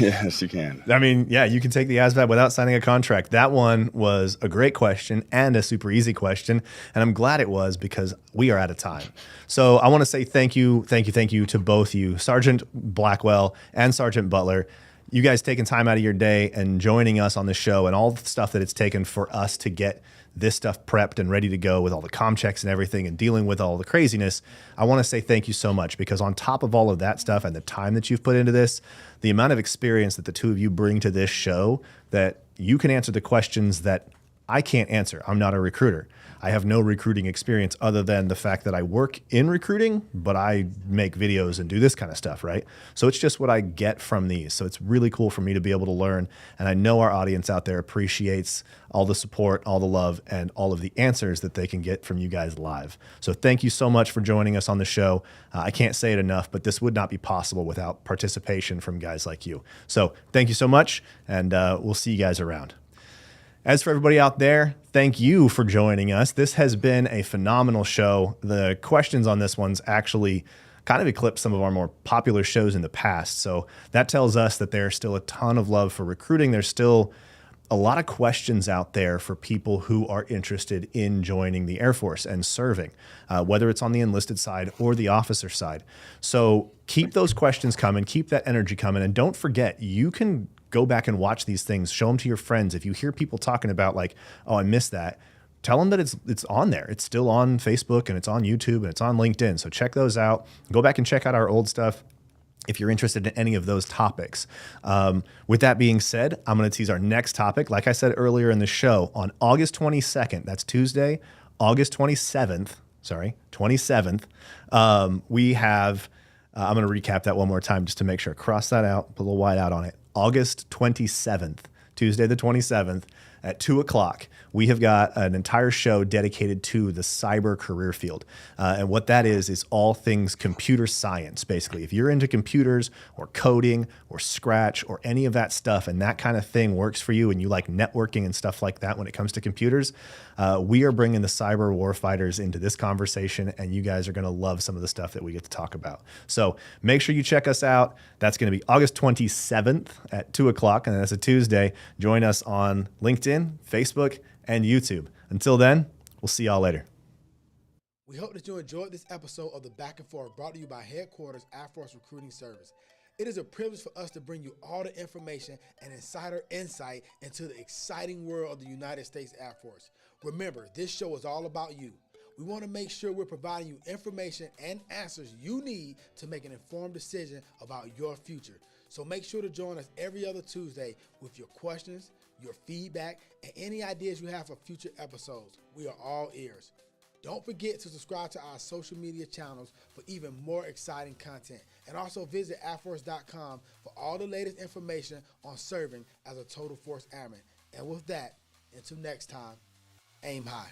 Yes, you can. I mean, yeah, you can take the ASVAB without signing a contract. That one was a great question and a super easy question. And I'm glad it was because we are out of time. So I want to say thank you to both you, Sergeant Blackwell and Sergeant Butler. You guys taking time out of your day and joining us on the show and all the stuff that it's taken for us to get this stuff prepped and ready to go with all the comm checks and everything and dealing with all the craziness. I want to say thank you so much because on top of all of that stuff and the time that you've put into this, the amount of experience that the two of you bring to this show, that you can answer the questions that I can't answer. I'm not a recruiter. I have no recruiting experience other than the fact that I work in recruiting, but I make videos and do this kind of stuff, right? So it's just what I get from these. So it's really cool for me to be able to learn. And I know our audience out there appreciates all the support, all the love, and all of the answers that they can get from you guys live. So thank you so much for joining us on the show. I can't say it enough, but this would not be possible without participation from guys like you. So thank you so much, and we'll see you guys around. As for everybody out there, thank you for joining us. This has been a phenomenal show. The questions on this one's actually kind of eclipsed some of our more popular shows in the past. So that tells us that there's still a ton of love for recruiting. There's still a lot of questions out there for people who are interested in joining the Air Force and serving, whether it's on the enlisted side or the officer side. So keep those questions coming, keep that energy coming, and don't forget, you can go back and watch these things, show them to your friends. If you hear people talking about like, oh, I missed that, tell them that it's on there. It's still on Facebook and it's on YouTube and it's on LinkedIn. So check those out. Go back and check out our old stuff if you're interested in any of those topics. With that being said, I'm going to tease our next topic. Like I said earlier in the show, on August 22nd, that's Tuesday, August 27th, we have, I'm going to recap that one more time just to make sure. Cross that out, put a little white out on it. August 27th, Tuesday the 27th, at 2 o'clock, we have got an entire show dedicated to the cyber career field. And what that is all things computer science, basically. If you're into computers or coding or Scratch or any of that stuff and that kind of thing works for you and you like networking and stuff like that when it comes to computers, we are bringing the cyber warfighters into this conversation, and you guys are going to love some of the stuff that we get to talk about. So make sure you check us out. That's going to be August 27th at 2 o'clock, and that's a Tuesday. Join us on LinkedIn, Facebook, and YouTube. Until then, we'll see y'all later. We hope that you enjoyed this episode of The Back and Forth, brought to you by Headquarters Air Force Recruiting Service. It is a privilege for us to bring you all the information and insider insight into the exciting world of the United States Air Force. Remember, this show is all about you. We want to make sure we're providing you information and answers you need to make an informed decision about your future. So make sure to join us every other Tuesday with your questions, your feedback, and any ideas you have for future episodes. We are all ears. Don't forget to subscribe to our social media channels for even more exciting content. And also visit airforce.com for all the latest information on serving as a Total Force Airman. And with that, until next time, aim high.